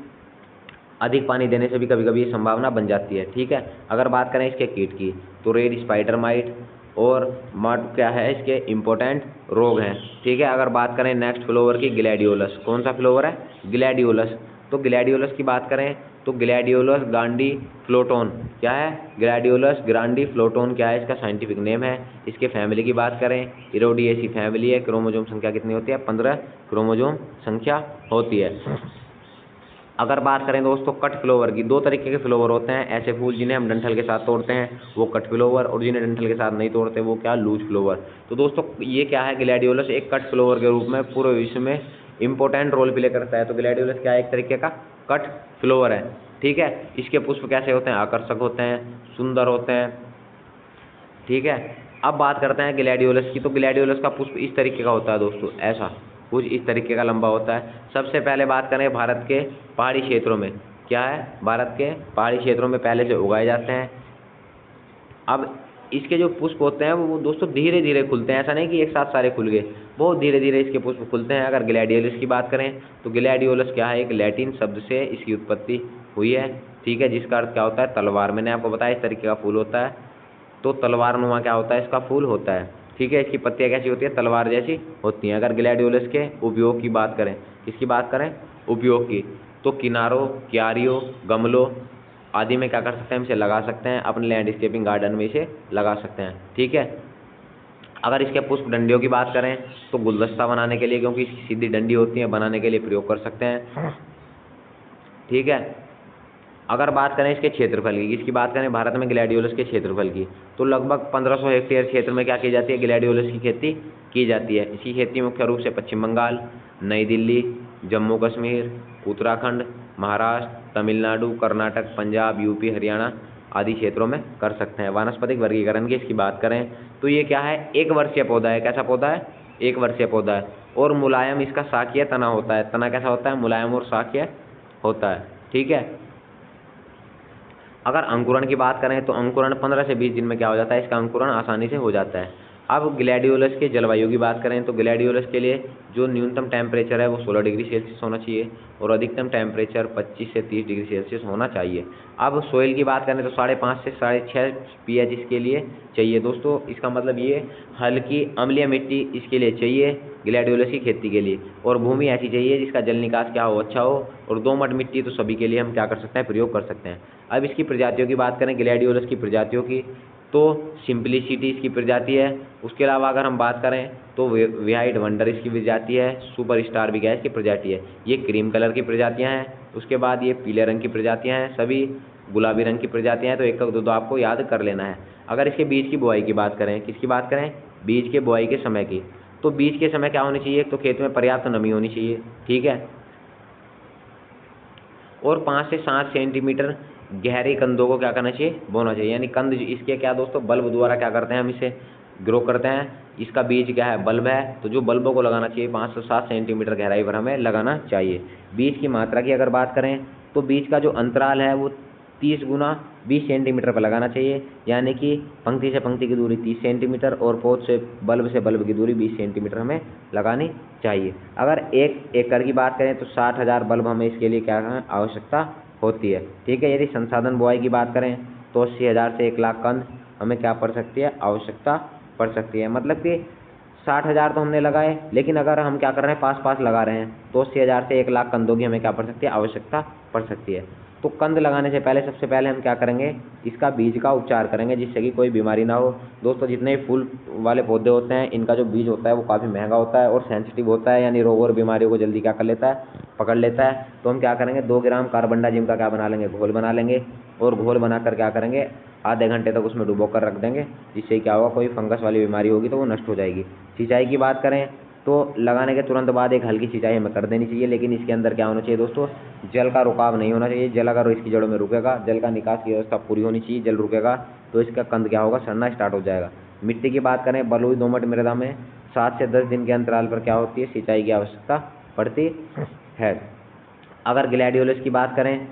अधिक पानी देने से भी कभी कभी ये संभावना बन जाती है। ठीक है, अगर बात करें इसके कीट की तो रेड स्पाइडर माइट और मड क्या है, इसके इंपॉर्टेंट रोग हैं। ठीक है, अगर बात करें नेक्स्ट फ्लोवर की, ग्लैडियोलस। कौन सा फ्लोवर है, ग्लैडियोलस। तो ग्लैडियोलस की बात करें तो ग्लैडियोलस ग्रांडी फ्लोटोन क्या है, ग्लैडियोलस ग्रांडी फ्लोटोन क्या है, इसका साइंटिफिक नेम है। इसके फैमिली की बात करें, इरोडिएसी फैमिली है। क्रोमोजोम संख्या कितनी होती है, 15 क्रोमोजोम संख्या होती है। अगर बात करें दोस्तों कट फ्लोवर की, दो तरीके के फ्लोवर होते हैं। ऐसे फूल जिन्हें हम डंठल के साथ तोड़ते हैं वो कट फ्लोवर, और जिन्हें डंठल के साथ नहीं तोड़ते वो क्या, लूज फ्लोवर। तो दोस्तों ये क्या है, ग्लैडियोलस एक कट फ्लोवर के रूप में पूरे विश्व में इंपॉर्टेंट रोल प्ले करता है। तो ग्लैडियोलस क्या है, एक तरीके का कट फ्लोवर है। ठीक है, इसके पुष्प कैसे होते हैं, आकर्षक होते हैं, सुंदर होते हैं। ठीक है, अब बात करते हैं ग्लैडियोलस की। तो ग्लैडियोलस का पुष्प इस तरीके का होता है दोस्तों, ऐसा कुछ इस तरीके का लंबा होता है। सबसे पहले बात करें भारत के पहाड़ी क्षेत्रों में, क्या है, भारत के पहाड़ी क्षेत्रों में पहले से उगाए जाते हैं। अब इसके जो पुष्प होते हैं वो दोस्तों धीरे धीरे खुलते हैं, ऐसा नहीं कि एक साथ सारे खुल गए, बहुत धीरे धीरे इसके पुष्प खुलते हैं। अगर ग्लैडियोलस की बात करें तो ग्लैडियोलस क्या है, एक लैटिन शब्द से इसकी उत्पत्ति हुई है। ठीक है, जिसका अर्थ क्या होता है, तलवार। मैंने आपको बताया इस तरीके का फूल होता है, तो तलवार नुमा क्या होता है, इसका फूल होता है। ठीक है, इसकी पत्तियाँ कैसी होती है, तलवार जैसी होती हैं। अगर ग्लैडियोलस के उपयोग की बात करें, किसकी बात करें, उपयोग की, तो किनारों, क्यारियों, गमलों आदि में क्या कर सकते हैं, इसे लगा सकते हैं। अपने लैंडस्केपिंग गार्डन में इसे लगा सकते हैं। ठीक है, अगर इसके पुष्प डंडियों की बात करें तो गुलदस्ता बनाने के लिए, क्योंकि इसकी सीधी डंडी होती है, बनाने के लिए प्रयोग कर सकते हैं। ठीक है, अगर बात करें इसके क्षेत्रफल की, इसकी बात करें भारत में ग्लैडियोलस के क्षेत्रफल की, तो लगभग 1500 हेक्टेयर क्षेत्र में क्या की जाती है, ग्लैडियोलस की खेती की जाती है। इसकी खेती मुख्य रूप से पश्चिम बंगाल, नई दिल्ली, जम्मू कश्मीर, उत्तराखंड, महाराष्ट्र, तमिलनाडु, कर्नाटक, पंजाब, यूपी, हरियाणा आदि क्षेत्रों में कर सकते हैं। वानस्पतिक वर्गीकरण की इसकी बात करें तो ये क्या है, एक वर्षीय पौधा है। कैसा पौधा है, एक वर्षीय पौधा है, और मुलायम इसका शाखीय तना होता है। तना कैसा होता है, मुलायम और शाखीय होता है। ठीक है, अगर अंकुरण की बात करें तो अंकुरण 15 से 20 दिन में क्या हो जाता है, इसका अंकुरण आसानी से हो जाता है। अब ग्लैडियोलस के जलवायु की बात करें तो ग्लैडियोलस के लिए जो न्यूनतम टेम्परेचर है वो 16 डिग्री सेल्सियस होना चाहिए, और अधिकतम टेम्परेचर 25 से 30 डिग्री सेल्सियस होना चाहिए। अब सोइल की बात करें तो 5.5 से 6.5 pH इसके लिए चाहिए। दोस्तों इसका मतलब ये हल्की अम्लीय मिट्टी इसके लिए चाहिए ग्लैडियोलस की खेती के लिए, और भूमि ऐसी चाहिए जिसका जल निकास क्या हो, अच्छा हो, और दोमट मिट्टी तो सभी के लिए हम क्या कर सकते हैं, प्रयोग कर सकते हैं। अब इसकी प्रजातियों की बात करें, ग्लैडियोलस की प्रजातियों की, तो सिंप्लिसिटी इसकी प्रजाति है। उसके अलावा अगर हम बात करें तो व्हाइट वंडर इसकी प्रजाति है, सुपर स्टार भी क्या है इसकी प्रजाति है। ये क्रीम कलर की प्रजातियां हैं। उसके बाद ये पीले रंग की प्रजातियां हैं। सभी गुलाबी रंग की प्रजातियाँ हैं, तो एक दो आपको याद कर लेना है। अगर इसके बीज की बुआई की बात करें, किसकी बात करें, बीज के बुआई के समय की, तो बीज के समय क्या होनी चाहिए, तो खेत में पर्याप्त नमी होनी चाहिए, ठीक है, और 5 से 7 सेंटीमीटर गहरे कंदों को क्या करना चाहिए, बोना चाहिए। यानी कंद इसके क्या दोस्तों, बल्ब द्वारा क्या करते हैं हम इसे ग्रो करते हैं। इसका बीज क्या है, बल्ब है, तो जो बल्बों को लगाना चाहिए 5 से 7 सेंटीमीटर गहराई पर हमें लगाना चाहिए। बीज की मात्रा की अगर बात करें, तो बीज का जो अंतराल है वो 30 गुना 20 सेंटीमीटर पर लगाना चाहिए। यानी कि पंक्ति से पंक्ति की दूरी 30 सेंटीमीटर और पौध से बल्ब की दूरी 20 सेंटीमीटर हमें लगानी चाहिए। अगर 1 एकड़ की बात करें तो 60,000 बल्ब हमें इसके लिए क्या है, आवश्यकता होती है, ठीक है। यदि संसाधन बुआई की बात करें तो 80,000 से 1 लाख कंद हमें क्या पड़ सकती है, आवश्यकता पड़ सकती है। मतलब कि 60,000 तो हमने लगाए, लेकिन अगर हम क्या कर रहे हैं, पास पास लगा रहे हैं, तो 80,000 से 1 लाख कंदों की हमें क्या पड़ सकती है, आवश्यकता पड़ सकती है। तो कंद लगाने से पहले सबसे पहले हम क्या करेंगे, इसका बीज का उपचार करेंगे, जिससे कि कोई बीमारी ना हो। दोस्तों जितने भी फूल वाले पौधे होते हैं, इनका जो बीज होता है वो काफ़ी महंगा होता है और सेंसिटिव होता है, यानी रोग और बीमारियों को जल्दी क्या कर लेता है, पकड़ लेता है। तो हम क्या करेंगे, 2 ग्राम कार्बनडाजिम का क्या बना लेंगे, घोल बना लेंगे, और घोल बनाकर क्या करेंगे, आधे घंटे तक उसमें डुबो कर रख देंगे, जिससे क्या होगा, कोई फंगस वाली बीमारी होगी तो वो नष्ट हो जाएगी। सिंचाई की बात करें तो लगाने के तुरंत बाद एक हल्की सिंचाई हमें कर देनी चाहिए, लेकिन इसके अंदर क्या होना चाहिए दोस्तों, जल का रुकाव नहीं होना चाहिए। जल अगर इसकी जड़ों में रुकेगा, जल का निकास की व्यवस्था पूरी होनी चाहिए, जल रुकेगा तो इसका कंद क्या होगा, सड़ना स्टार्ट हो जाएगा। मिट्टी की बात करें, बलुई दोमट मृदा में 7 से 10 दिन के अंतराल पर क्या होती है, सिंचाई की आवश्यकता पड़ती है। अगर ग्लैडियोलस की बात करें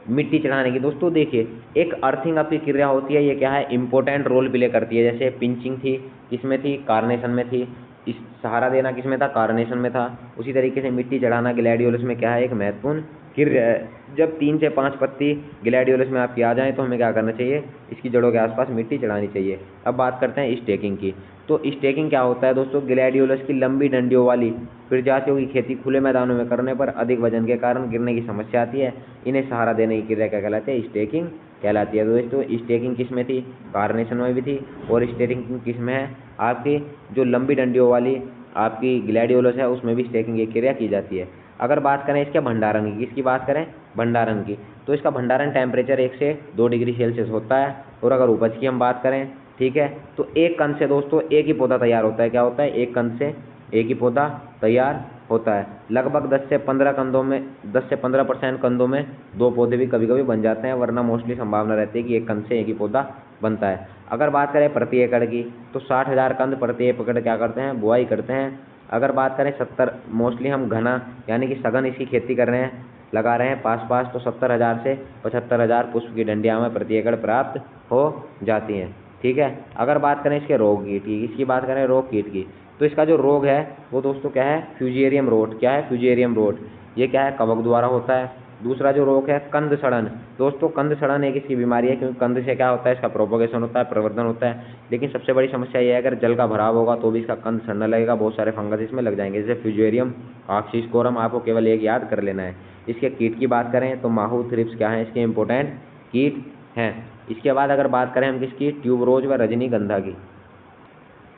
मिट्टी चढ़ाने की, दोस्तों देखिए एक अर्थिंग अप की क्रिया होती है, ये क्या है, इंपॉर्टेंट रोल प्ले करती है। जैसे पिंचिंग थी, किसमें थी, कार्नेशन में थी। इस सहारा देना किसमें था, कार्नेशन में था। उसी तरीके से मिट्टी चढ़ाना ग्लैडियोलस में क्या है, एक महत्वपूर्ण क्रिया है। जब 3 से 5 पत्ती ग्लैडियोलस में आपकी आ जाएं तो हमें क्या करना चाहिए, इसकी जड़ों के आसपास मिट्टी चढ़ानी चाहिए। अब बात करते हैं स्टेकिंग की। तो स्टेकिंग क्या होता है दोस्तों, ग्लैडियोलस की लंबी डंडियों वाली प्रजातियों की खेती खुले मैदानों में करने पर अधिक वजन के कारण गिरने की समस्या आती है। इन्हें सहारा देने की क्रिया क्या कहलाती है, स्टेकिंग कहलाती है। दोस्तों स्टेकिंग किस में थी, कार्नेशन में भी थी, और स्टेकिंग किस में है, आपकी जो लंबी डंडियों वाली आपकी ग्लैडियोलस है उसमें भी स्टेकिंग की क्रिया की जाती है। अगर बात करें इसके भंडारण की, किसकी बात करें, भंडारण की, तो इसका भंडारण टेम्परेचर 1 से 2 डिग्री सेल्सियस होता है। और अगर उपज की हम बात करें, ठीक है, तो एक कंद से दोस्तों एक ही पौधा तैयार होता है। क्या होता है, एक कंद से एक ही पौधा तैयार होता है। लगभग 10 से 15% कंदों में 2 पौधे भी कभी कभी बन जाते हैं, वरना मोस्टली संभावना रहती है कि एक कंद से एक ही पौधा बनता है। अगर बात करें प्रति एकड़ की, तो 60,000 कंद प्रति एकड़ क्या करते हैं, बुआई करते हैं। अगर बात करें 70, मोस्टली हम घना यानी कि सघन इसकी खेती कर रहे हैं, लगा रहे हैं पास पास, तो 70,000 से 75,000 पुष्प की डंडियाँ हमें प्रति एकड़ प्राप्त हो जाती हैं, ठीक है। अगर बात करें इसके रोग कीट की, इसकी बात करें रोग कीट की, तो इसका जो रोग है वो दोस्तों क्या है, फ्यूजेरियम रोट। क्या है, फ्यूजेरियम रोट। ये क्या है, कवक द्वारा होता है। दूसरा जो रोग है कंद सड़न। दोस्तों कंद सड़न एक इसकी बीमारी है, क्योंकि कंद से क्या होता है, इसका प्रोपोगेशन होता है, प्रवर्धन होता है। लेकिन सबसे बड़ी समस्या ये है, अगर जल का भराव होगा तो भी इसका कंद सड़ने लगेगा, बहुत सारे फंगस इसमें लग जाएंगे, जैसे फ्यूजेरियम ऑक्सीस्कोरम। आपको केवल एक याद कर लेना है। इसके कीट की बात करें तो माहू थ्रिप्स क्या है, इसके इंपॉर्टेंट कीट हैं। इसके बाद अगर बात करें हम किसकी, ट्यूबरोज व रजनीगंधा की।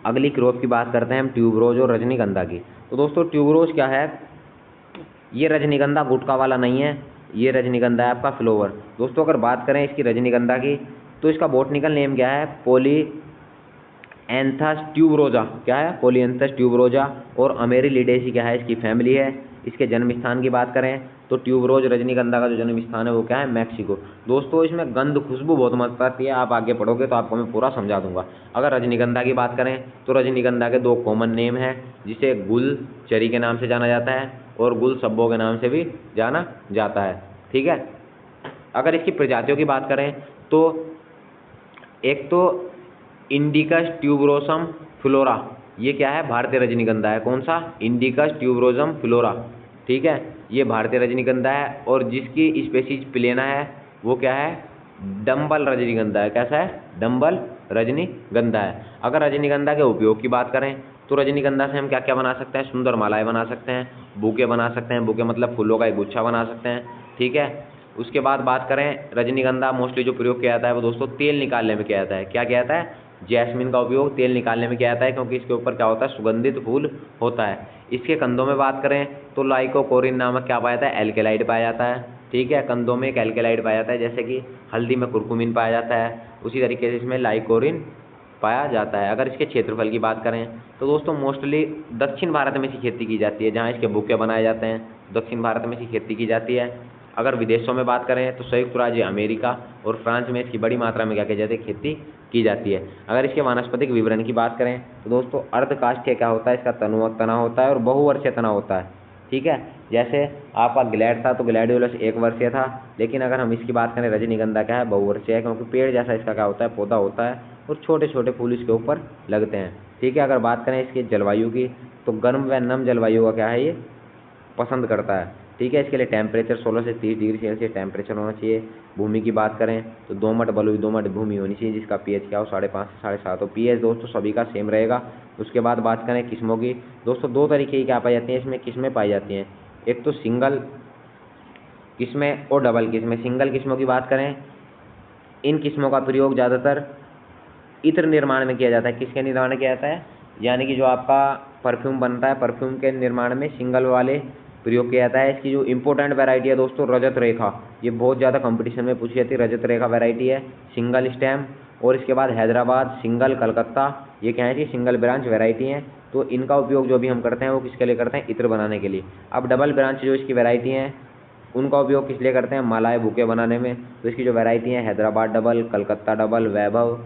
अगली क्रॉप की बात करते हैं हम ट्यूबरोज और रजनीगंधा की। तो दोस्तों ट्यूबरोज क्या है, ये रजनीगंधा गुटका वाला नहीं है, ये रजनीगंधा है आपका फ्लोवर। दोस्तों अगर बात करें इसकी रजनीगंधा की, तो इसका बॉटनिकल नेम क्या है, पोलिएंथस ट्यूबरोजा। क्या है, पोलिएंथस ट्यूबरोजा। और अमेरिलिडेसी क्या है, इसकी फैमिली है। इसके जन्म स्थान की बात करें तो ट्यूबरोज रजनीगंधा का जो जन्म स्थान है वो क्या है, मैक्सिको। दोस्तों इसमें गंध खुशबू बहुत मस्त आती है, आप आगे पढ़ोगे तो आपको मैं पूरा समझा दूंगा। अगर रजनीगंधा की बात करें तो रजनीगंधा के 2 कॉमन नेम हैं, जिसे गुल चरी के नाम से जाना जाता है और गुल सब्बो के नाम से भी जाना जाता है, ठीक है। अगर इसकी प्रजातियों की बात करें तो एक तो इंडिकस ट्यूबरोसम फ्लोरा, ये क्या है, भारतीय रजनीगंधा है। कौन सा, इंडिकस ट्यूबरोसम फ्लोरा, ठीक है, ये भारतीय रजनीगंधा है। और जिसकी स्पेसीज प्लेना है वो क्या है, डंबल रजनीगंधा है। कैसा है, डंबल रजनीगंधा है। अगर रजनीगंधा के उपयोग की बात करें तो रजनीगंधा से हम क्या क्या बना सकते हैं, सुंदर मालाएं बना सकते हैं, बुके बना सकते हैं, बुके मतलब फूलों का एक गुच्छा बना सकते हैं, ठीक है। उसके बाद बात करें रजनीगंधा मोस्टली जो प्रयोग किया जाता है वो दोस्तों तेल निकालने में किया जाता है। क्या किया जाता है, जैस्मिन का उपयोग तेल निकालने में किया जाता है, क्योंकि इसके ऊपर क्या होता है, सुगंधित फूल होता है। इसके कंदों में बात करें तो लाइकोपोरिन नामक क्या पाया जाता है, एल्केलाइड पाया जाता है। ठीक है। कंदों में एक एल्केलाइड पाया जाता है, जैसे कि हल्दी में कुरकुमिन पाया जाता है, उसी तरीके से इसमें लाइकोरिन पाया जाता है। अगर इसके क्षेत्रफल की बात करें तो दोस्तों मोस्टली दक्षिण भारत में इसकी खेती की जाती है, जहाँ इसके बुके बनाए जाते हैं, दक्षिण भारत में इसकी खेती की जाती है। अगर विदेशों में बात करें तो संयुक्त राज्य अमेरिका और फ्रांस में इसकी बड़ी मात्रा में क्या किया जाती है, खेती की जाती है। अगर इसके वानस्पतिक विवरण की बात करें तो दोस्तों अर्धकाष्ठीय क्या होता है, इसका तना होता है और बहुवर्षीय तना होता है। ठीक है, जैसे आपका ग्लैड था तो ग्लैडियोलस 1 वर्षीय था, लेकिन अगर हम इसकी बात करें रजनीगंधा क्या है, बहुवर्षीय है, क्योंकि पेड़ जैसा इसका क्या होता है, पौधा होता है और छोटे छोटे फूल इसके ऊपर लगते हैं। ठीक है, अगर बात करें इसकी जलवायु की तो गर्म व नम जलवायु का क्या है, ये पसंद करता है। ठीक है, इसके लिए टेम्परेचर 16 से 30 डिग्री सेल्सियस टेम्परेचर होना चाहिए। भूमि की बात करें तो दोमट बलुई दोमट भूमि होनी चाहिए, जिसका पीएच क्या हो 5.5 से 7.5 हो। पीएच दोस्तों सभी का सेम रहेगा। उसके बाद बात करें किस्मों की, दोस्तों 2 तरीके की क्या पाई जाती हैं, इसमें किस्में पाई जाती हैं, एक तो सिंगल किस्में और डबल किस्में। सिंगल किस्मों की बात करें, इन किस्मों का प्रयोग ज़्यादातर इत्र निर्माण में किया जाता है। किसके निर्माण में किया जाता है, यानी कि जो आपका परफ्यूम बनता है, परफ्यूम के निर्माण में सिंगल वाले प्रयोग किया जाता है। इसकी जो इंपॉर्टेंट वैरायटी है दोस्तों रजत रेखा, ये बहुत ज़्यादा कंपटीशन में पूछी जाती है। रजत रेखा वैरायटी है सिंगल स्टेम। और इसके बाद हैदराबाद, सिंगल, कलकत्ता, ये क्या है कि सिंगल ब्रांच वैरायटी हैं। तो इनका उपयोग जो भी हम करते हैं वो किसके लिए करते हैं, इत्र बनाने के लिए। अब डबल ब्रांच जो इसकी वैरायटी हैं उनका उपयोग किस लिए करते हैं, मालाएं बुके बनाने में। तो इसकी जो वैरायटी है हैदराबाद डबल, कलकत्ता डबल, वैभव,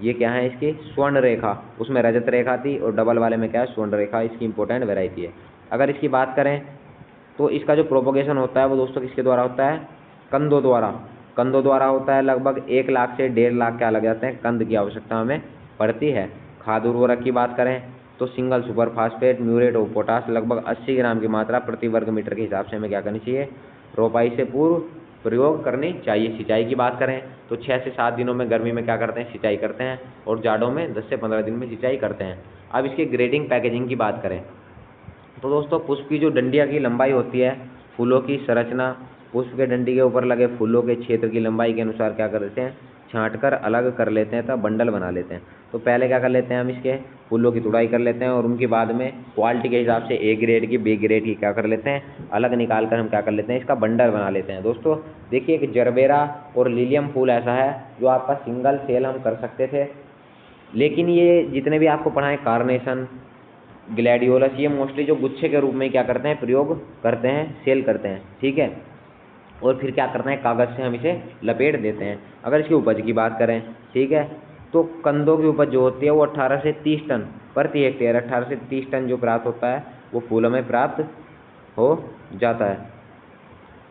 ये क्या है इसकी स्वर्ण रेखा, उसमें रजत रेखा थी और डबल वाले में क्या है स्वर्ण रेखा, इसकी इंपॉर्टेंट वैरायटी है। अगर इसकी बात करें तो इसका जो प्रोपोगेशन होता है वो दोस्तों किसके द्वारा होता है, कंदों द्वारा। कंदों द्वारा होता है। लगभग 1 लाख से 1.5 लाख क्या लग जाते हैं, कंद की आवश्यकता हमें पड़ती है। खाद उर्वरक की बात करें तो सिंगल सुपर फास्फेट, म्यूरेट और पोटास लगभग 80 ग्राम की मात्रा प्रति वर्ग मीटर के हिसाब से हमें क्या करनी चाहिए, रोपाई से पूर्व प्रयोग करनी चाहिए। सिंचाई की बात करें तो 6 से 7 दिनों में गर्मी में क्या करते हैं, सिंचाई करते हैं, और जाड़ों में 10 से 15 दिन में सिंचाई करते हैं। अब इसके ग्रेडिंग पैकेजिंग की बात करें तो दोस्तों पुष्प की जो डंडिया की लंबाई होती है, फूलों की संरचना, पुष्प के डंडी के ऊपर लगे फूलों के क्षेत्र की लंबाई के अनुसार क्या कर देते हैं, छांट कर अलग कर लेते हैं, तब बंडल बना लेते हैं। तो पहले क्या कर लेते हैं, हम इसके फूलों की तुड़ाई कर लेते हैं और उनके बाद में क्वालिटी के हिसाब से ए ग्रेड की, बी ग्रेड की क्या कर लेते हैं, अलग निकाल कर हम क्या कर लेते हैं, इसका बंडल बना लेते हैं। दोस्तों देखिए एक जरबेरा और लिलियम फूल ऐसा है जो आपका सिंगल सेल हम कर सकते थे, लेकिन ये जितने भी आपको पढ़ाएं कार्नेशन, ग्लैडियोलस, ये मोस्टली जो गुच्छे के रूप में क्या करते हैं, प्रयोग करते हैं, सेल करते हैं। ठीक है, और फिर क्या करते हैं, कागज़ से हम इसे लपेट देते हैं। अगर इसकी उपज की बात करें, ठीक है, तो कंदों की उपज जो होती है वो 18 से 30 टन प्रति हेक्टेयर, 18 से 30 टन जो प्राप्त होता है वो फूलों में प्राप्त हो जाता है,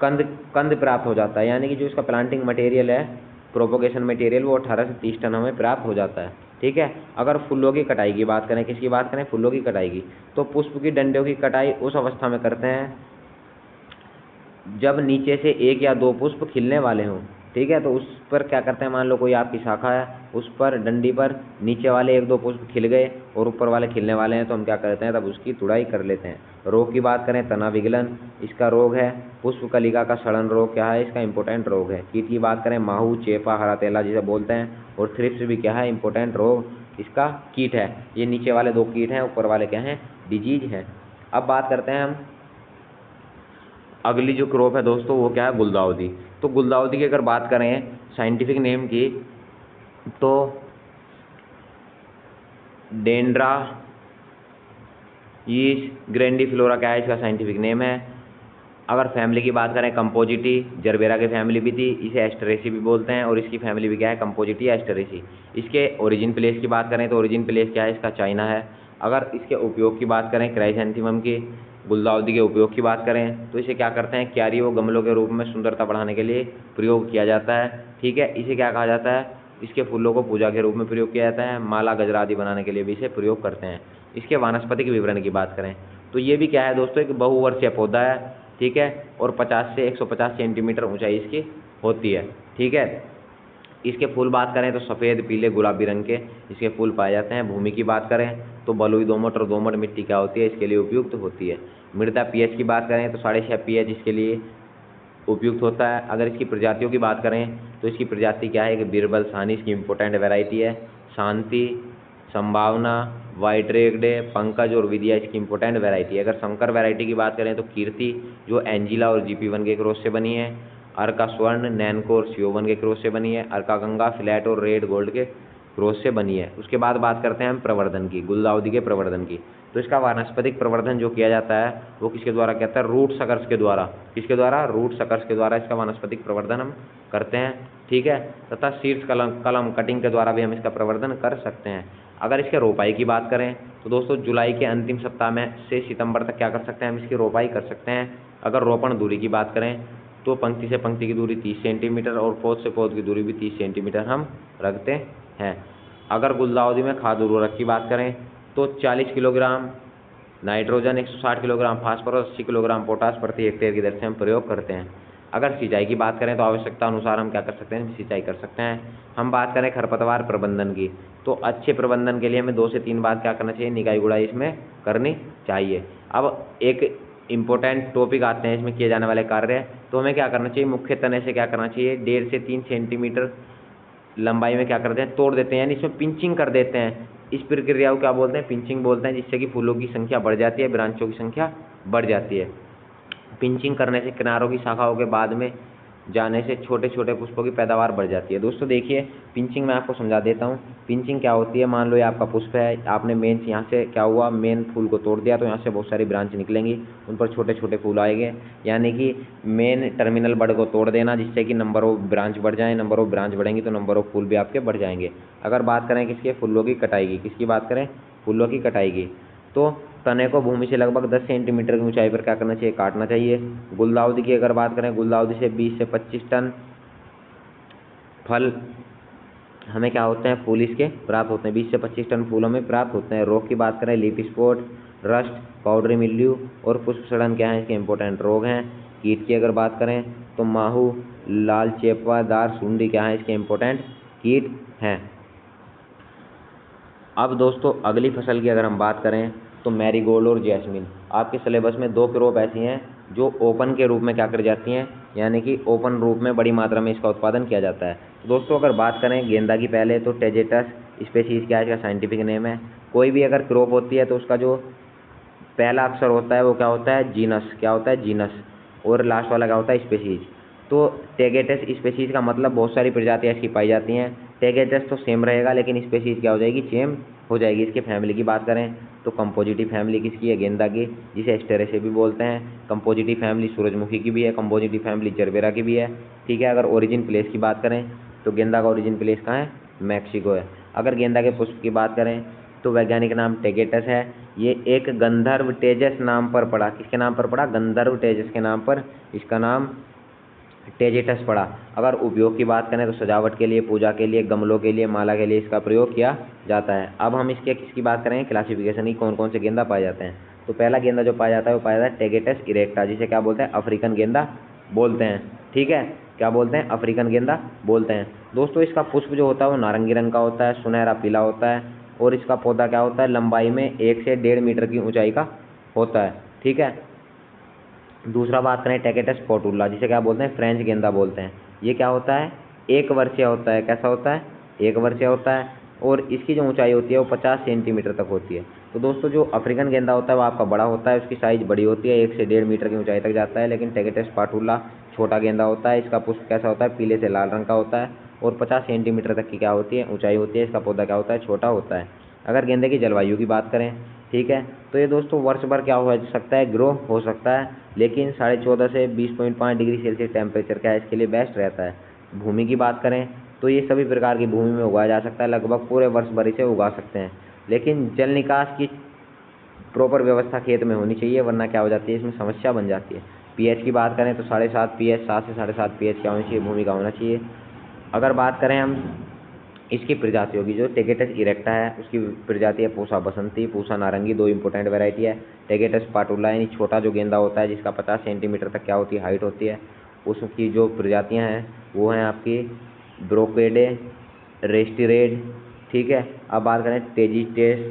कंद प्राप्त हो जाता है। यानी कि जो इसका प्लांटिंग मटेरियल है, प्रोपोगेशन मटेरियल, वो 18 से 30 टन हमें प्राप्त हो जाता है। ठीक है, अगर फूलों की कटाई की बात करें, किसकी बात करें, फूलों की कटाई की, तो पुष्प की डंडियों की कटाई उस अवस्था में करते हैं जब नीचे से 1 या 2 पुष्प खिलने वाले हों। ठीक है, तो उस पर क्या करते हैं, मान लो कोई आपकी शाखा है, उस पर डंडी पर नीचे वाले 1-2 पुष्प खिल गए और ऊपर वाले खिलने वाले हैं, तो हम क्या करते हैं, तब उसकी तुड़ाई कर लेते हैं। रोग की बात करें, तना विगलन इसका रोग है। पुष्प कलिका का सड़न रोग क्या है, इसका इंपॉर्टेंट रोग है। कीट की बात करें, माहू, चेपा, हरा तेला जिसे बोलते हैं, और थ्रिप्स भी क्या है, इंपॉर्टेंट रोग इसका कीट है। ये नीचे वाले 2 कीट हैं, ऊपर वाले क्या हैं, डिजीज हैं। अब बात करते हैं हम अगली जो क्रॉप है दोस्तों वो क्या है, गुलदाउदी। तो गुलदाउदी की अगर बात करें साइंटिफिक नेम की तो डेंड्रा ये ग्रैंडीफ्लोरा क्या है, इसका साइंटिफिक नेम है। अगर फैमिली की बात करें, कंपोजिटी, जरबेरा की फैमिली भी थी, इसे एस्टरेसी भी बोलते हैं, और इसकी फैमिली भी क्या है, कंपोजिटी एस्टरेसी। इसके ओरिजिन प्लेस की बात करें तो ओरिजिन प्लेस क्या है, इसका चाइना है। अगर इसके उपयोग की बात करें, क्राइसैंथेमम की, गुलदाउदी के उपयोग की बात करें तो इसे क्या करते हैं, क्यारी व गमलों के रूप में सुंदरता बढ़ाने के लिए प्रयोग किया जाता है। ठीक है, इसे क्या कहा जाता है, इसके फूलों को पूजा के रूप में प्रयोग किया जाता है। माला गजरा आदि बनाने के लिए भी इसे प्रयोग करते हैं। इसके वानस्पतिक विवरण की बात करें तो ये भी क्या है दोस्तों, एक बहुवर्षीय पौधा है। ठीक है, और 50 से 150 सेंटीमीटर ऊंचाई इसकी होती है। ठीक है, इसके फूल बात करें तो सफ़ेद, पीले, गुलाबी रंग के इसके फूल पाए जाते हैं। भूमि की बात करें तो बलुई दोमट और दोमट मिट्टी क्या होती है, इसके लिए उपयुक्त होती है। मृदा पीएच की बात करें तो 6.5 पीएच इसके लिए उपयुक्त होता है। अगर इसकी प्रजातियों की बात करें तो इसकी प्रजाति क्या है कि बीरबल सानी इसकी इंपॉर्टेंट वैरायटी है। शांति, संभावना, वाइट रेगडे, पंकज और विद्या इसकी इंपॉर्टेंट वैरायटी है। अगर संकर वैरायटी की बात करें तो कीर्ति जो एंजिला और GP1 के क्रॉस से बनी है। अर्का स्वर्ण, नैनको और सियोवन के क्रॉस से बनी है। अर्का गंगा फ्लैट और रेड गोल्ड के क्रॉस से बनी है। उसके बाद बात करते हैं हम प्रवर्धन की, गुलदाउदी के प्रवर्धन की। तो इसका वानस्पतिक प्रवर्धन जो किया जाता है वो किसके द्वारा कहता है, रूट सकर्स के द्वारा। किसके द्वारा, रूट सकर्स के द्वारा इसका वानस्पतिक प्रवर्धन हम करते हैं, ठीक है। तथा शीर्ष कलम कटिंग के द्वारा भी हम इसका प्रवर्धन कर सकते हैं। अगर इसके रोपाई की बात करें तो दोस्तों जुलाई के अंतिम सप्ताह में से सितंबर तक क्या कर सकते हैं, हम इसकी रोपाई कर सकते हैं। अगर रोपण दूरी की बात करें तो पंक्ति से पंक्ति की दूरी 30 सेंटीमीटर और पौध से पौध की दूरी भी 30 सेंटीमीटर हम रखते हैं। अगर गुलदाउदी में खाद उर्वरक की बात करें तो 40 kilogram nitrogen, 160 kilogram phosphorus, 80 kilogram potash प्रति हेक्टेयर की दर से हम प्रयोग करते हैं। अगर सिंचाई की बात करें तो आवश्यकता अनुसार हम क्या कर सकते हैं, सिंचाई कर सकते हैं। हम बात करें खरपतवार प्रबंधन की तो अच्छे प्रबंधन के लिए हमें 2 से 3 बार क्या करना चाहिए, निकाई गुड़ाई इसमें करनी चाहिए। अब एक इम्पोर्टेंट टॉपिक आते हैं इसमें किए जाने वाले कार्य। तो हमें क्या करना चाहिए, मुख्य तने से क्या करना चाहिए, 1.5 से 3 सेंटीमीटर लंबाई में क्या करते हैं, तोड़ देते हैं, यानी इसमें पिंचिंग कर देते हैं। इस प्रक्रिया को क्या बोलते हैं, पिंचिंग बोलते हैं, जिससे कि फूलों की संख्या बढ़ जाती है, ब्रांचों की संख्या बढ़ जाती है। पिंचिंग करने से किनारों की शाखाओं के बाद में जाने से छोटे छोटे पुष्पों की पैदावार बढ़ जाती है। दोस्तों देखिए पिंचिंग मैं आपको समझा देता हूँ। पिंचिंग क्या होती है, मान लो ये आपका पुष्प है, आपने मेन यहाँ से क्या हुआ, मेन फूल को तोड़ दिया तो यहाँ से बहुत सारी ब्रांच निकलेंगी, उन पर छोटे छोटे फूल आएंगे। यानी कि मेन टर्मिनल बड को तोड़ देना जिससे कि नंबर ऑफ ब्रांच बढ़ जाए, नंबर ऑफ ब्रांच बढ़ेंगी तो नंबर ऑफ फूल भी आपके बढ़ जाएंगे। अगर बात करें किसके, फूलों की कटाई की, किसकी बात करें, फूलों की कटाई की, तो तने को भूमि से लगभग 10 सेंटीमीटर की ऊंचाई पर क्या करना चाहिए, काटना चाहिए। गुलदाउदी की अगर बात करें, गुलदाउदी से 20 से 25 टन फल हमें क्या होते हैं, फूल इसके प्राप्त होते हैं, 20 से 25 टन फूल हमें प्राप्त होते हैं। रोग की बात करें, leaf spot, rust, powdery mildew और पुष्प सड़न क्या है इसके इंपॉर्टेंट रोग हैं। कीट की अगर बात करें तो माहू, लाल चेपवादार सुंडी क्या है इसके इंपॉर्टेंट कीट हैं। अब दोस्तों अगली फसल की अगर हम बात करें तो मैरीगोल्ड और जैस्मिन। आपके सिलेबस में 2 क्रॉप ऐसी हैं जो ओपन के रूप में क्या कर जाती हैं, यानी कि ओपन रूप में बड़ी मात्रा में इसका उत्पादन किया जाता है। तो दोस्तों अगर बात करें गेंदा की पहले तो टेजेटस स्पेसीज क्या है इसका साइंटिफिक नेम है। कोई भी अगर क्रॉप होती है तो उसका जो पहला अक्षर होता है वो क्या होता है, जीनस, क्या होता है जीनस, और लास्ट वाला क्या होता है स्पेसीज। तो टेगेटस स्पेसीज का मतलब बहुत सारी प्रजातियाँ इसकी पाई जाती हैं। टेगेटस तो सेम रहेगा लेकिन स्पेसीज क्या हो जाएगी, चेम हो जाएगी। इसके फैमिली की बात करें तो कंपोजिटिव फैमिली किसकी है, गेंदा की, जिसे एस्टेरेसे भी बोलते हैं। कंपोजिटिव फैमिली सूरजमुखी की भी है, कंपोजिटिव फैमिली जरबेरा की भी है, ठीक है। अगर ओरिजिन प्लेस की बात करें तो गेंदा का ओरिजिन प्लेस कहाँ है, मैक्सिको है। अगर गेंदा के पुष्प की बात करें तो वैज्ञानिक नाम टेगेटस है। ये एक गंधर्व तेजस नाम पर पड़ा, किसके नाम पर पड़ा, गंधर्व तेजस के नाम पर इसका नाम टेजेटस पड़ा। अगर उपयोग की बात करें तो सजावट के लिए, पूजा के लिए, गमलों के लिए, माला के लिए इसका प्रयोग किया जाता है। अब हम इसके किसकी बात करें, क्लासिफिकेशन की, कौन कौन से गेंदा पाए जाते हैं। तो पहला गेंदा जो पाया जाता है वो पाया जाता है टेगेटस इरेक्टा, जिसे क्या बोलते हैं, अफ्रीकन गेंदा बोलते हैं, ठीक है। क्या बोलते हैं, अफ्रीकन गेंदा बोलते हैं। दोस्तों इसका पुष्प जो होता है वो नारंगी रंग का होता है, सुनहरा पीला होता है, और इसका पौधा क्या होता है, लंबाई में 1 से 1.5 मीटर की ऊंचाई का होता है, ठीक है। दूसरा बात करें टेगेटस पोटुला, जिसे क्या बोलते हैं, फ्रेंच गेंदा बोलते हैं। ये क्या होता है, 1 वर्षीय होता है, कैसा होता है, 1 वर्षीय होता है, और इसकी जो ऊंचाई होती है वो 50 सेंटीमीटर तक होती है। तो दोस्तों जो अफ्रीकन गेंदा होता है वो आपका बड़ा होता है, उसकी साइज़ बड़ी होती है, 1 से 1.5 मीटर की ऊंचाई तक जाता है। लेकिन टेगेटस पाटुला छोटा गेंदा होता है, इसका पुष्प कैसा होता है, पीले से लाल रंग का होता है, और 50 सेंटीमीटर तक की क्या होती है, ऊंचाई होती है। इसका पौधा क्या होता है, छोटा होता है। अगर गेंदे की जलवायु की बात करें, ठीक है, तो ये दोस्तों वर्ष भर क्या हो सकता है, ग्रो हो सकता है, लेकिन 14.5 से 20.5 डिग्री सेल्सियस टेम्परेचर क्या है इसके लिए बेस्ट रहता है। भूमि की बात करें तो ये सभी प्रकार की भूमि में उगाया जा सकता है, लगभग पूरे वर्ष भर इसे उगा सकते हैं। लेकिन जल निकास की प्रॉपर व्यवस्था खेत में होनी चाहिए, वरना क्या हो जाती है, इसमें समस्या बन जाती है। पीएच की बात करें तो 7.5 पीएच, 7 से 7.5 पीएच क्या होनी चाहिए, भूमि का होना चाहिए। अगर बात करें हम इसकी प्रजातियों की, जो टेगेटस इरेक्टा है उसकी प्रजाति है पूसा बसंती, पूसा नारंगी, 2 इंपॉर्टेंट वैरायटी है। टेगेटस पाटुला यानी छोटा जो गेंदा होता है जिसका 50 सेंटीमीटर तक क्या होती है, हाइट होती है, उसकी जो प्रजातियां हैं वो हैं आपकी ब्रोकेडे, रेस्टिरेड, ठीक है। अब बात करें टेजिटेस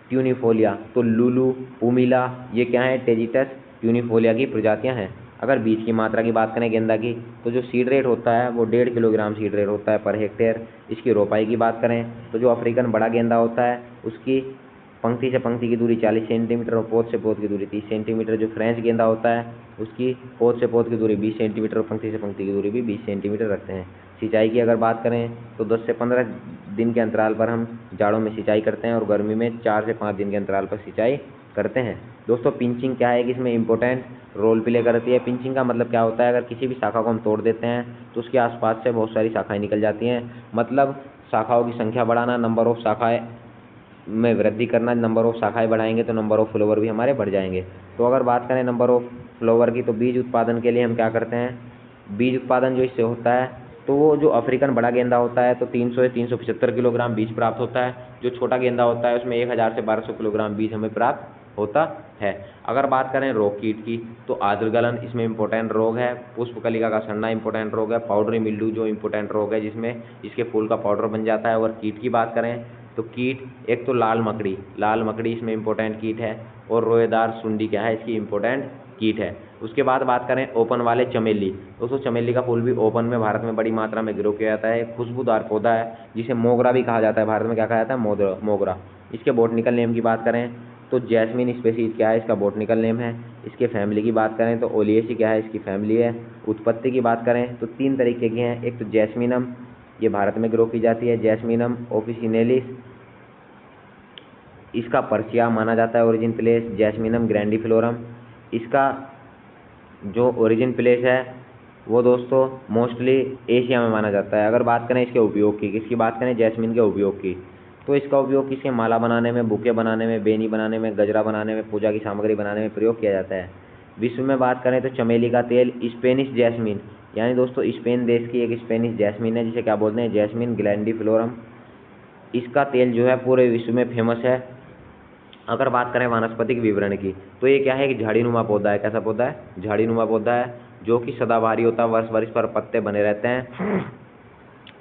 ट्यूनिफोलिया, तो लुलू, पुमिला, ये क्या है, टेजिटस ट्यूनिफोलिया की प्रजातियां हैं। अगर बीज की मात्रा की बात करें गेंदा की, तो जो सीड रेट होता है वो 1.5 किलोग्राम सीड रेट होता है पर हेक्टेयर। इसकी रोपाई की बात करें तो जो अफ्रीकन बड़ा गेंदा होता है उसकी पंक्ति से पंक्ति की दूरी 40 सेंटीमीटर और पोध से पोध की दूरी 30 सेंटीमीटर। जो फ्रेंच गेंदा होता है उसकी पोध से पोध की दूरी 20 सेंटीमीटर और पंक्ति से पंक्ति की दूरी भी 20 सेंटीमीटर रखते हैं। सिंचाई की अगर बात करें तो 10 से 15 दिन के अंतराल पर हम जाड़ों में सिंचाई करते हैं और गर्मी में 4 से 5 दिन के अंतराल पर सिंचाई करते हैं। दोस्तों पिंचिंग क्या है कि इसमें इंपॉर्टेंट रोल प्ले करती है। पिंचिंग का मतलब क्या होता है, अगर किसी भी शाखा को हम तोड़ देते हैं तो उसके आसपास से बहुत सारी शाखाएं निकल जाती हैं। मतलब शाखाओं की संख्या बढ़ाना, नंबर ऑफ शाखाएं में वृद्धि करना। नंबर ऑफ शाखाएं बढ़ाएंगे तो नंबर ऑफ फ्लावर भी हमारे बढ़ जाएंगे। तो अगर बात करें नंबर ऑफ फ्लावर की, तो बीज उत्पादन के लिए हम क्या करते हैं, बीज उत्पादन जो इससे होता है तो वो जो अफ्रीकन बड़ा गेंदा होता है तो 300 से 375 किलोग्राम बीज प्राप्त होता है। जो छोटा गेंदा होता है उसमें 1000 से 1200 किलोग्राम बीज हमें प्राप्त होता है। अगर बात करें रोग कीट की तो आद्रगलन इसमें इंपॉर्टेंट रोग है। पुष्पकलिका का सड़ना इंपॉर्टेंट रोग है। पाउडरी मिल्ड्यू जो इंपॉर्टेंट रोग है जिसमें इसके फूल का पाउडर बन जाता है। और कीट की बात करें तो कीट एक तो लाल मकड़ी इसमें इंपॉर्टेंट कीट है। और रोएदार सुंडी क्या है, इसकी इंपॉर्टेंट कीट है। उसके बाद बात करें ओपन वाले चमेली। दोस्तों चमेली का फूल भी ओपन में भारत में बड़ी मात्रा में ग्रो किया जाता है। एक खुशबूदार पौधा है जिसे मोगरा भी कहा जाता है। भारत में क्या कहा जाता है, मोगरा। इसके बोटनिकल नेम की बात करें तो जैस्मिन स्पेसीज क्या है, इसका बोटनिकल नेम है। इसके फैमिली की बात करें तो ओलिएसी क्या है, इसकी फैमिली है। उत्पत्ति की बात करें तो 3 तरीके की हैं। एक तो जैस्मिनम, ये भारत में ग्रो की जाती है, जैस्मिनम ऑफिसिनेलिस, इसका पर्चिया माना जाता है ओरिजिन प्लेस। जैस्मिनम ग्रैंडिफ्लोरम, इसका जो ओरिजिन प्लेस है वो दोस्तों मोस्टली एशिया में माना जाता है। अगर बात करें इसके उपयोग की, किसकी बात करें, जैस्मिन के उपयोग की, तो इसका उपयोग किसके माला बनाने में, बुके बनाने में, बेनी बनाने में, गजरा बनाने में, पूजा की सामग्री बनाने में प्रयोग किया जाता है। विश्व में बात करें तो चमेली का तेल स्पेनिश जैस्मिन, यानी दोस्तों स्पेन देश की एक स्पेनिश जैस्मिन है जिसे क्या बोलते हैं, जैस्मिन ग्लैंडिफ्लोरम। इसका तेल जो है पूरे विश्व में फेमस है। अगर बात करें वानस्पतिक विवरण की तो ये क्या है कि झाड़ीनुमा पौधा है। कैसा पौधा है, झाड़ीनुमा पौधा है जो कि सदाबहारी होता है। वर्ष भर इस पर पत्ते बने रहते हैं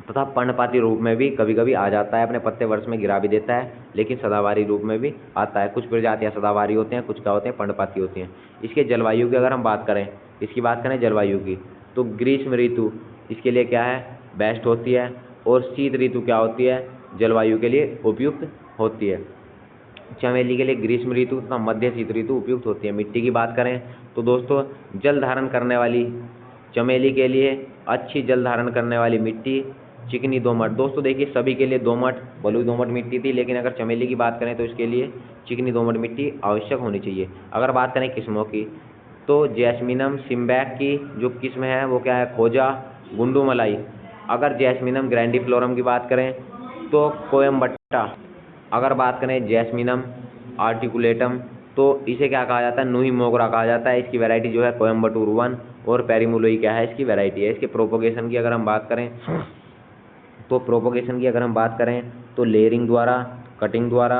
तथा पर्णपाती रूप में भी कभी कभी आ जाता है। अपने पत्ते वर्ष में गिरा भी देता है, लेकिन सदाबहारी रूप में भी आता है। कुछ प्रजातियां सदाबहारी होते हैं, कुछ क्या होते हैं, पर्णपाती होती हैं। इसके जलवायु की अगर हम बात करें, इसकी बात करें जलवायु की, तो ग्रीष्म ऋतु इसके लिए क्या है, बेस्ट होती है। और शीत ऋतु क्या होती है, जलवायु के लिए उपयुक्त होती है। चमेली के लिए ग्रीष्म ऋतु तथा मध्य शीत ऋतु उपयुक्त होती है। मिट्टी की बात करें तो दोस्तों जल धारण करने वाली चमेली के लिए अच्छी जल धारण करने वाली मिट्टी चिकनी दोमट। दोस्तों देखिए सभी के लिए दोमट, बलुई दोमट मिट्टी थी, लेकिन अगर चमेली की बात करें तो इसके लिए चिकनी दोमट मिट्टी आवश्यक होनी चाहिए। अगर बात करें किस्मों की तो जैस्मिनम सिम्बैक की जो किस्म है वो क्या है, खोजा, गुंडू मलाई। अगर जैस्मिनम ग्रैंडिफ्लोरम की बात करें तो कोयम्बट्टा। अगर बात करें जैस्मिनम आर्टिकुलेटम तो इसे क्या कहा जाता है, नूही मोगरा कहा जाता है। इसकी वैरायटी जो है कोयम्बटूर 1 और पेरीमुलोई क्या है, इसकी वैरायटी है। इसके प्रोपोगेशन की अगर हम बात करें तो लेयरिंग द्वारा, कटिंग द्वारा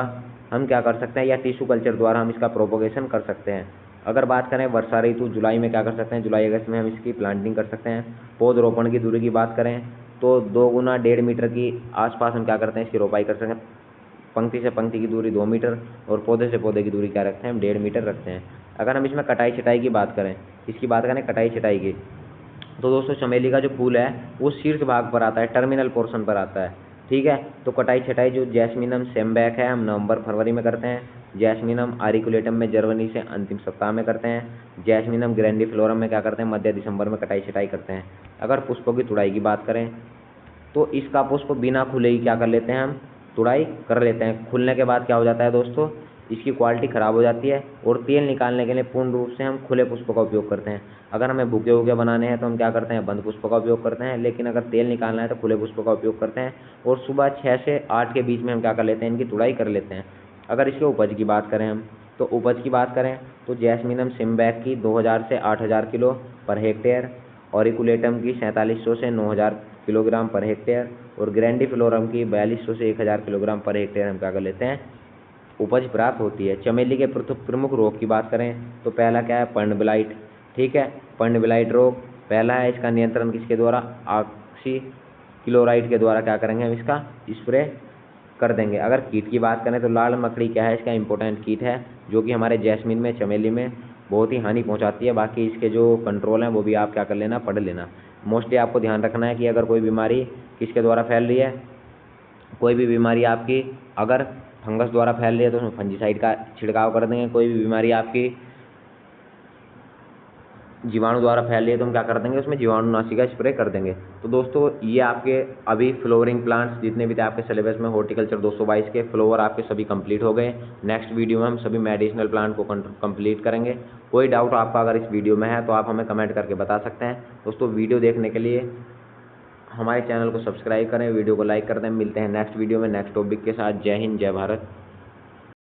हम क्या कर सकते हैं, या टिश्यू कल्चर द्वारा हम इसका प्रोपोगेशन कर सकते हैं। अगर बात करें वर्षा ऋतु जुलाई में क्या कर सकते हैं, जुलाई अगस्त में हम इसकी प्लांटिंग कर सकते हैं। पौधरोपण की दूरी की बात करें तो 2 गुना 1.5 मीटर की आसपास हम क्या करते हैं, इसकी रोपाई कर सकते हैं। पंक्ति से पंक्ति की दूरी 2 मीटर और पौधे से पौधे की दूरी क्या रखते हैं, हम 1.5 मीटर रखते हैं। अगर हम इसमें कटाई छटाई की बात करें, इसकी बात करें कटाई छटाई की, तो दोस्तों चमेली का जो फूल है वो शीर्ष भाग पर आता है, टर्मिनल पोर्शन पर आता है। ठीक है, तो कटाई छटाई जो जैस्मिनम सेम्बैक है हम नवंबर फरवरी में करते हैं। जैस्मिनम आरिकुलेटम में जनवरी से अंतिम सप्ताह में करते हैं। जैस्मिनम ग्रैंडिफ्लोरम में क्या करते हैं, मध्य दिसंबर में कटाई छटाई करते हैं। अगर पुष्पों की तुड़ाई की बात करें तो इसका पुष्प बिना खुले ही क्या कर लेते हैं, हम तुड़ाई कर लेते हैं। खुलने के बाद क्या हो जाता है दोस्तों, इसकी क्वालिटी ख़राब हो जाती है और तेल निकालने के लिए पूर्ण रूप से हम खुले पुष्पों का उपयोग करते हैं। अगर हमें बुके वुके बनाने हैं तो हम क्या करते हैं, बंद पुष्पों का उपयोग करते हैं, लेकिन अगर तेल निकालना है तो खुले पुष्पों का उपयोग करते हैं। और सुबह 6 से 8 के बीच में हम क्या कर लेते हैं, इनकी तुड़ाई कर लेते हैं। अगर इसके उपज की बात करें हम तो उपज की बात करें तो जैस्मिनम सिम्बैक की 2000 से 8000 किलो पर हेक्टेयर, ऑरिकुलेटम की 4700 से 9000 किलोग्राम पर हेक्टेयर और ग्रैंडिफ्लोरम की 4200 से 1000 किलोग्राम पर हेक्टेयर हम क्या कर लेते हैं, उपज प्राप्त होती है। चमेली के प्रमुख रोग की बात करें तो पहला क्या है, पर्णब्लाइट। ठीक है, पर्णब्लाइट रोग पहला है। इसका नियंत्रण किसके द्वारा, ऑक्सी क्लोराइड के द्वारा क्या करेंगे, हम इसका स्प्रे कर देंगे। अगर कीट की बात करें तो लाल मकड़ी क्या है, इसका इंपॉर्टेंट कीट है जो कि हमारे जैस्मिन में, चमेली में बहुत ही हानि पहुंचाती है। बाकी इसके जो कंट्रोल हैं वो भी आप क्या कर लेना, पढ़ लेना। मोस्टली आपको ध्यान रखना है कि अगर कोई बीमारी किसके द्वारा फैल रही है, कोई भी बीमारी आपकी अगर फंगस द्वारा फैल रही है तो उसमें फंजीसाइड का छिड़काव कर देंगे। कोई भी बीमारी आपकी जीवाणु द्वारा फैल रही है तो हम क्या कर देंगे, उसमें जीवाणुनाशी का स्प्रे कर देंगे। तो दोस्तों ये आपके अभी फ्लोवरिंग प्लांट्स जितने भी थे आपके सिलेबस में हॉर्टिकल्चर 222 के फ्लोवर आपके सभी कंप्लीट हो गए। नेक्स्ट वीडियो में हम सभी मेडिसिनल प्लांट को कंप्लीट करेंगे। कोई डाउट आपका अगर इस वीडियो में है तो आप हमें कमेंट करके बता सकते हैं। दोस्तों वीडियो देखने के लिए हमारे चैनल को सब्सक्राइब करें, वीडियो को लाइक कर दें। मिलते हैं नेक्स्ट वीडियो में नेक्स्ट टॉपिक के साथ। जय हिंद, जय भारत।